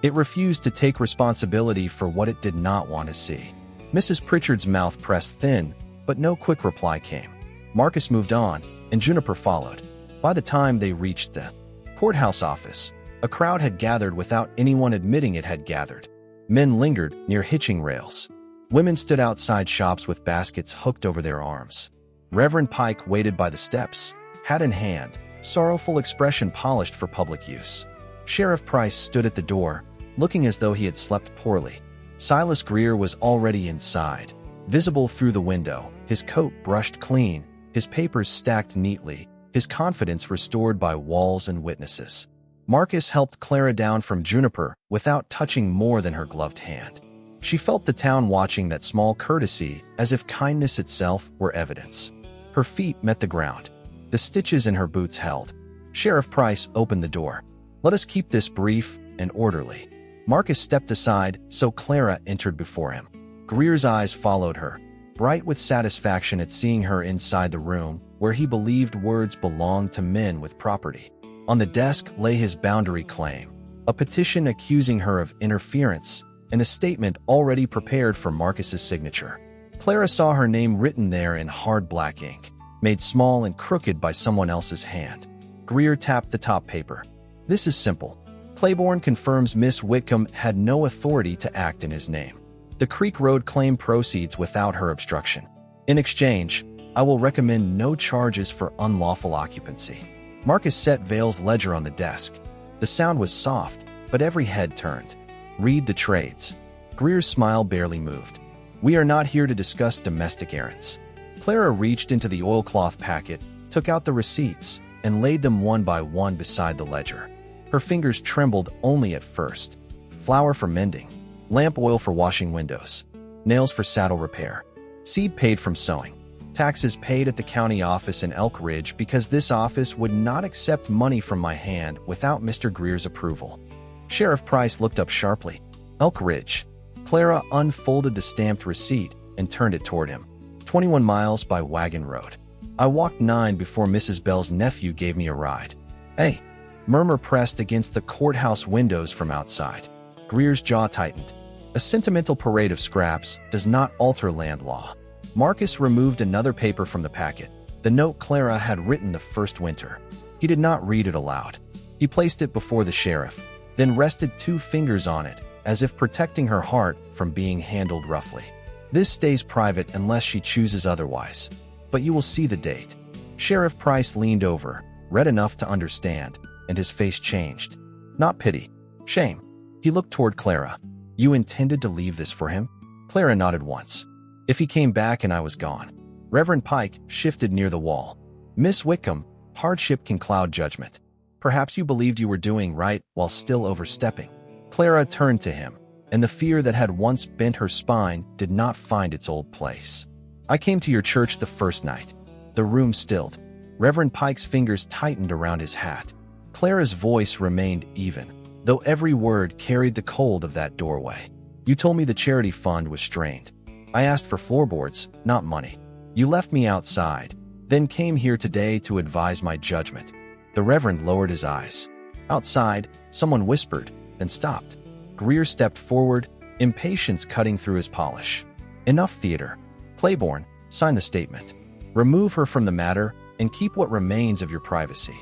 It refused to take responsibility for what it did not want to see. Mrs. Pritchard's mouth pressed thin, but no quick reply came. Marcus moved on, and Juniper followed. By the time they reached the courthouse office, a crowd had gathered without anyone admitting it had gathered. Men lingered near hitching rails. Women stood outside shops with baskets hooked over their arms. Reverend Pike waited by the steps, hat in hand, sorrowful expression polished for public use. Sheriff Price stood at the door, looking as though he had slept poorly. Silas Greer was already inside, visible through the window, his coat brushed clean, his papers stacked neatly, his confidence restored by walls and witnesses. Marcus helped Clara down from Juniper without touching more than her gloved hand. She felt the town watching that small courtesy as if kindness itself were evidence. Her feet met the ground. The stitches in her boots held. Sheriff Price opened the door. "Let us keep this brief and orderly." Marcus stepped aside, so Clara entered before him. Greer's eyes followed her, bright with satisfaction at seeing her inside the room where he believed words belonged to men with property. On the desk lay his boundary claim, a petition accusing her of interference, and a statement already prepared for Marcus's signature. Clara saw her name written there in hard black ink, made small and crooked by someone else's hand. Greer tapped the top paper. "This is simple. Claiborne confirms Miss Whitcomb had no authority to act in his name. The Creek Road claim proceeds without her obstruction. In exchange, I will recommend no charges for unlawful occupancy." Marcus set Vale's ledger on the desk. The sound was soft, but every head turned. "Read the trades." Greer's smile barely moved. "We are not here to discuss domestic errands." Clara reached into the oilcloth packet, took out the receipts, and laid them one by one beside the ledger. Her fingers trembled only at first. Flour for mending, lamp oil for washing windows, nails for saddle repair, seed paid from sowing, taxes paid at the county office in Elk Ridge because this office would not accept money from my hand without Mr. Greer's approval. Sheriff Price looked up sharply. "Elk Ridge." Clara unfolded the stamped receipt and turned it toward him. 21 miles by wagon road. I walked 9 before Mrs. Bell's nephew gave me a ride. "Hey." Murmur pressed against the courthouse windows from outside. Greer's jaw tightened. A sentimental parade of scraps does not alter land law. Marcus removed another paper from the packet, the note Clara had written the first winter. He did not read it aloud. He placed it before the sheriff, then rested 2 fingers on it, as if protecting her heart from being handled roughly. This stays private unless she chooses otherwise. But you will see the date. Sheriff Price leaned over, read enough to understand, and his face changed. Not pity. Shame. He looked toward Clara. You intended to leave this for him? Clara nodded once. If he came back and I was gone. Reverend Pike shifted near the wall. Miss Whitcomb, hardship can cloud judgment. Perhaps you believed you were doing right while still overstepping. Clara turned to him, and the fear that had once bent her spine did not find its old place. I came to your church the first night. The room stilled. Reverend Pike's fingers tightened around his hat. Clara's voice remained even, though every word carried the cold of that doorway. You told me the charity fund was strained. I asked for floorboards, not money. You left me outside, then came here today to advise my judgment. The Reverend lowered his eyes. Outside, someone whispered, then stopped. Greer stepped forward, impatience cutting through his polish. Enough theater. Claiborne, sign the statement. Remove her from the matter and keep what remains of your privacy.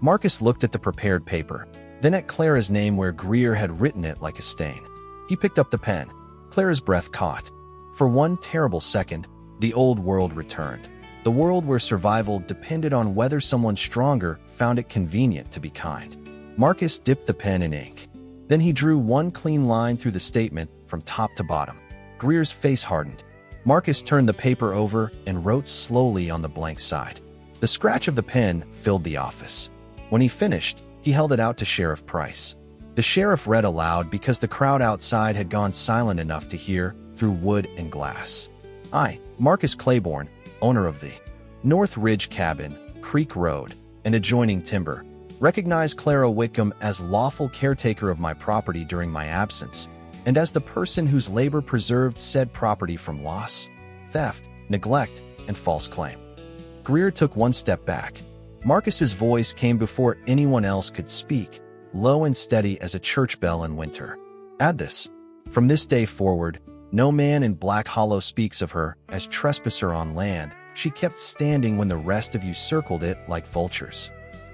Marcus looked at the prepared paper, then at Clara's name where Greer had written it like a stain. He picked up the pen. Clara's breath caught. For one terrible second, the old world returned. The world where survival depended on whether someone stronger found it convenient to be kind. Marcus dipped the pen in ink. Then he drew one clean line through the statement from top to bottom. Greer's face hardened. Marcus turned the paper over and wrote slowly on the blank side. The scratch of the pen filled the office. When he finished, he held it out to Sheriff Price. The sheriff read aloud because the crowd outside had gone silent enough to hear through wood and glass. I, Marcus Claiborne, owner of the North Ridge Cabin, Creek Road, and adjoining timber, recognize Clara Whitcomb as lawful caretaker of my property during my absence, and as the person whose labor preserved said property from loss, theft, neglect, and false claim. Greer took one step back. Marcus's voice came before anyone else could speak, low and steady as a church bell in winter. Add this. From this day forward, no man in Black Hollow speaks of her as trespasser on land. She kept standing when the rest of you circled it like vultures.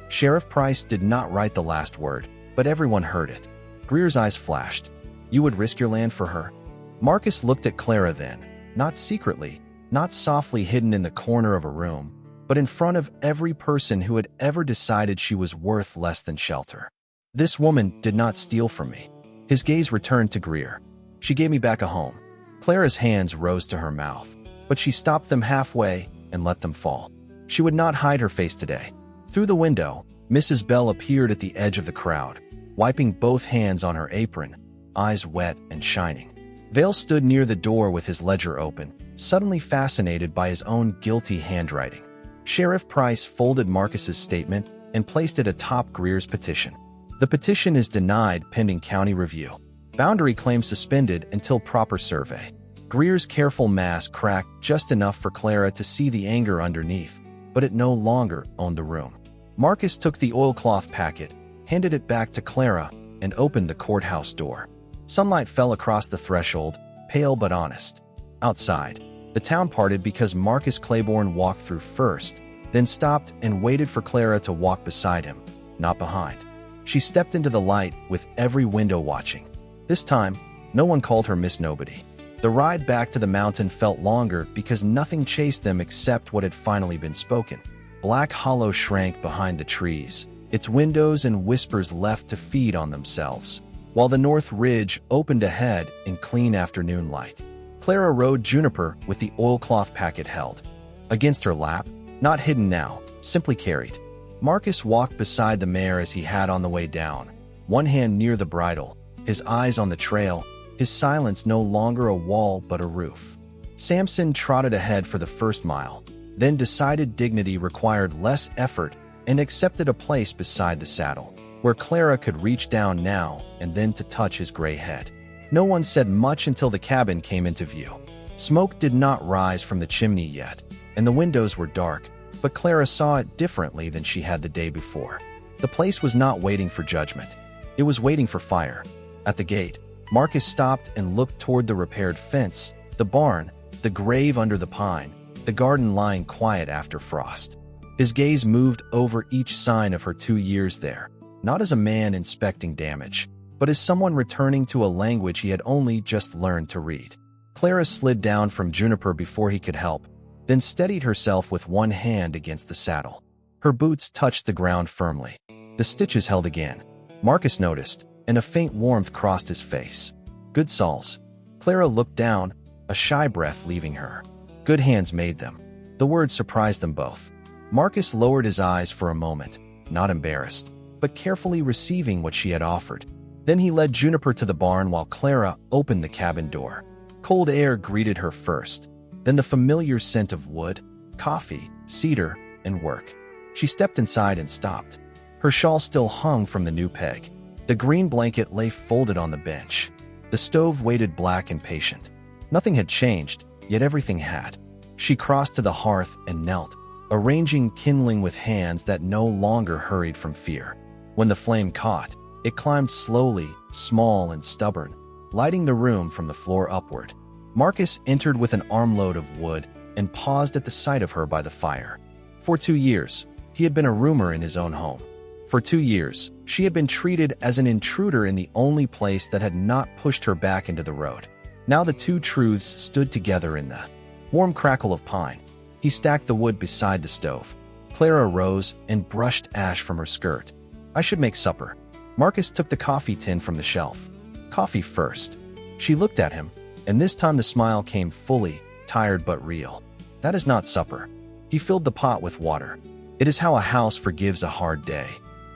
Sheriff Price did not write the last word, but everyone heard it. Greer's eyes flashed. You would risk your land for her? Marcus looked at Clara then, not secretly, not softly hidden in the corner of a room, but in front of every person who had ever decided she was worth less than shelter. This woman did not steal from me. His gaze returned to Greer. She gave me back a home. Clara's hands rose to her mouth, but she stopped them halfway and let them fall. She would not hide her face today. Through the window, Mrs. Bell appeared at the edge of the crowd, wiping both hands on her apron, eyes wet and shining. Vale stood near the door with his ledger open, suddenly fascinated by his own guilty handwriting. Sheriff Price folded Marcus's statement and placed it atop Greer's petition. The petition is denied pending county review. Boundary claim suspended until proper survey. Greer's careful mask cracked just enough for Clara to see the anger underneath, but it no longer owned the room. Marcus took the oilcloth packet, handed it back to Clara, and opened the courthouse door. Sunlight fell across the threshold, pale but honest. Outside, the town parted because Marcus Claiborne walked through first, then stopped and waited for Clara to walk beside him, not behind. She stepped into the light with every window watching. This time, no one called her Miss Nobody. The ride back to the mountain felt longer because nothing chased them except what had finally been spoken. Black Hollow shrank behind the trees, its windows and whispers left to feed on themselves, while the North Ridge opened ahead in clean afternoon light. Clara rode Juniper with the oilcloth packet held against her lap, not hidden now, simply carried. Marcus walked beside the mare as he had on the way down, one hand near the bridle, his eyes on the trail, his silence no longer a wall but a roof. Samson trotted ahead for the first mile, then decided dignity required less effort and accepted a place beside the saddle, where Clara could reach down now and then to touch his gray head. No one said much until the cabin came into view. Smoke did not rise from the chimney yet, and the windows were dark, but Clara saw it differently than she had the day before. The place was not waiting for judgment. It was waiting for fire. At the gate, Marcus stopped and looked toward the repaired fence, the barn, the grave under the pine, the garden lying quiet after frost. His gaze moved over each sign of her 2 years there. not as a man inspecting damage, but as someone returning to a language he had only just learned to read. Clara slid down from Juniper before he could help, then steadied herself with one hand against the saddle. Her boots touched the ground firmly. The stitches held again. Marcus noticed, and a faint warmth crossed his face. Good soles. Clara looked down, a shy breath leaving her. Good hands made them. The word surprised them both. Marcus lowered his eyes for a moment, not embarrassed, but carefully receiving what she had offered. Then he led Juniper to the barn while Clara opened the cabin door. Cold air greeted her first, then the familiar scent of wood, coffee, cedar, and work. She stepped inside and stopped. Her shawl still hung from the new peg. The green blanket lay folded on the bench. The stove waited black and patient. Nothing had changed, yet everything had. She crossed to the hearth and knelt, arranging kindling with hands that no longer hurried from fear. When the flame caught, it climbed slowly, small and stubborn, lighting the room from the floor upward. Marcus entered with an armload of wood and paused at the sight of her by the fire. For 2 years, he had been a roomer in his own home. For 2 years, she had been treated as an intruder in the only place that had not pushed her back into the road. Now the two truths stood together in the warm crackle of pine. He stacked the wood beside the stove. Clara rose and brushed ash from her skirt. I should make supper. Marcus took the coffee tin from the shelf. Coffee first. She looked at him, and this time the smile came fully, tired but real. That is not supper. He filled the pot with water. It is how a house forgives a hard day.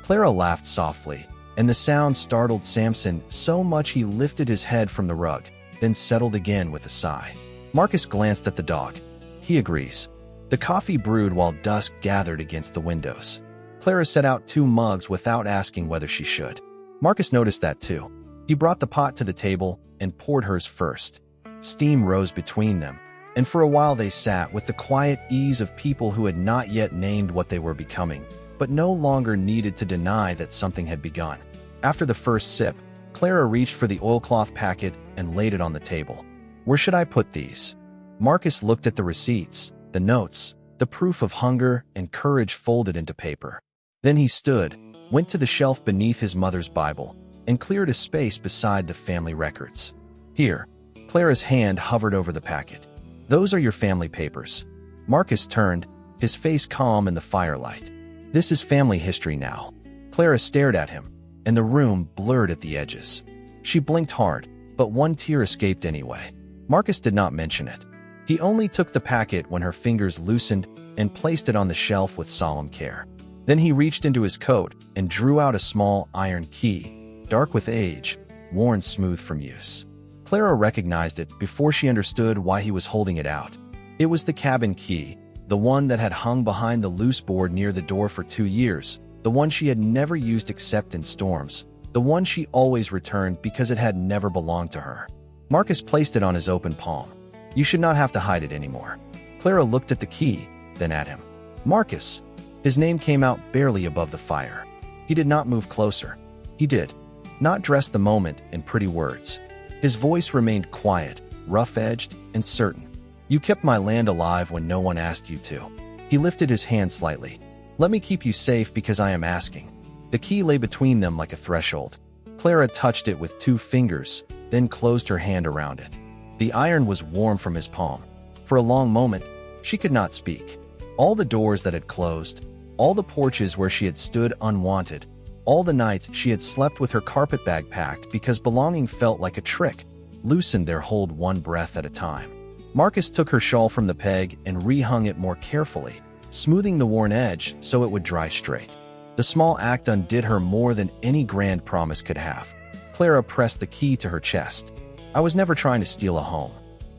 Clara laughed softly, and the sound startled Samson so much he lifted his head from the rug, then settled again with a sigh. Marcus glanced at the dog. He agrees. The coffee brewed while dusk gathered against the windows. Clara set out 2 mugs without asking whether she should. Marcus noticed that too. He brought the pot to the table and poured hers first. Steam rose between them, and for a while they sat with the quiet ease of people who had not yet named what they were becoming, but no longer needed to deny that something had begun. After the first sip, Clara reached for the oilcloth packet and laid it on the table. Where should I put these? Marcus looked at the receipts, the notes, the proof of hunger and courage folded into paper. Then he stood, went to the shelf beneath his mother's Bible, and cleared a space beside the family records. Here, Clara's hand hovered over the packet. Those are your family papers. Marcus turned, his face calm in the firelight. This is family history now. Clara stared at him, and the room blurred at the edges. She blinked hard, but one tear escaped anyway. Marcus did not mention it. He only took the packet when her fingers loosened and placed it on the shelf with solemn care. Then he reached into his coat and drew out a small iron key, dark with age, worn smooth from use. Clara recognized it before she understood why he was holding it out. It was the cabin key, the one that had hung behind the loose board near the door for 2 years, the one she had never used except in storms, the one she always returned because it had never belonged to her. Marcus placed it on his open palm. You should not have to hide it anymore. Clara looked at the key, then at him. Marcus. His name came out barely above the fire. He did not move closer. He did not dress the moment in pretty words. His voice remained quiet, rough-edged, and certain. You kept my land alive when no one asked you to. He lifted his hand slightly. Let me keep you safe because I am asking. The key lay between them like a threshold. Clara touched it with 2 fingers, then closed her hand around it. The iron was warm from his palm. For a long moment, she could not speak. All the doors that had closed, all the porches where she had stood unwanted, all the nights she had slept with her carpet bag packed because belonging felt like a trick, loosened their hold one breath at a time. Marcus took her shawl from the peg and rehung it more carefully, smoothing the worn edge so it would dry straight. The small act undid her more than any grand promise could have. Clara pressed the key to her chest. I was never trying to steal a home.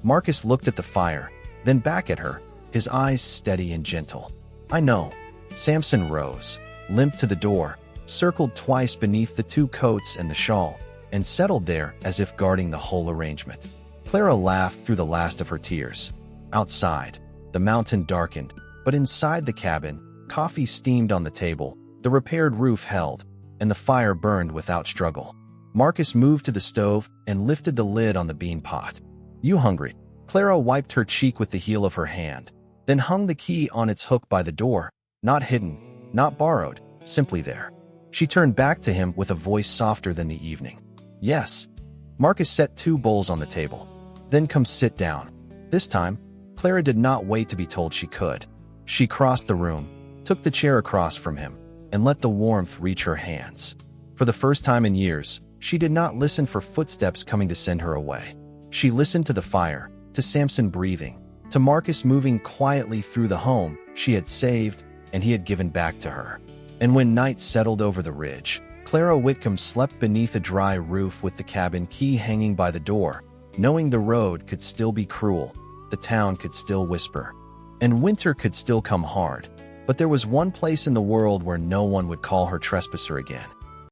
Marcus looked at the fire, then back at her, his eyes steady and gentle. I know. Samson rose, limped to the door, circled twice beneath the 2 coats and the shawl, and settled there as if guarding the whole arrangement. Clara laughed through the last of her tears. Outside, the mountain darkened, but inside the cabin, coffee steamed on the table, the repaired roof held, and the fire burned without struggle. Marcus moved to the stove and lifted the lid on the bean pot. You hungry? Clara wiped her cheek with the heel of her hand, then hung the key on its hook by the door, not hidden, not borrowed, simply there. She turned back to him with a voice softer than the evening. Yes. Marcus set 2 bowls on the table. Then come sit down. This time, Clara did not wait to be told she could. She crossed the room, took the chair across from him, and let the warmth reach her hands. For the first time in years, she did not listen for footsteps coming to send her away. She listened to the fire, to Samson breathing, to Marcus moving quietly through the home she had saved and he had given back to her. And when night settled over the ridge, Clara Whitcomb slept beneath a dry roof with the cabin key hanging by the door, knowing the road could still be cruel, the town could still whisper, and winter could still come hard. But there was one place in the world where no one would call her trespasser again.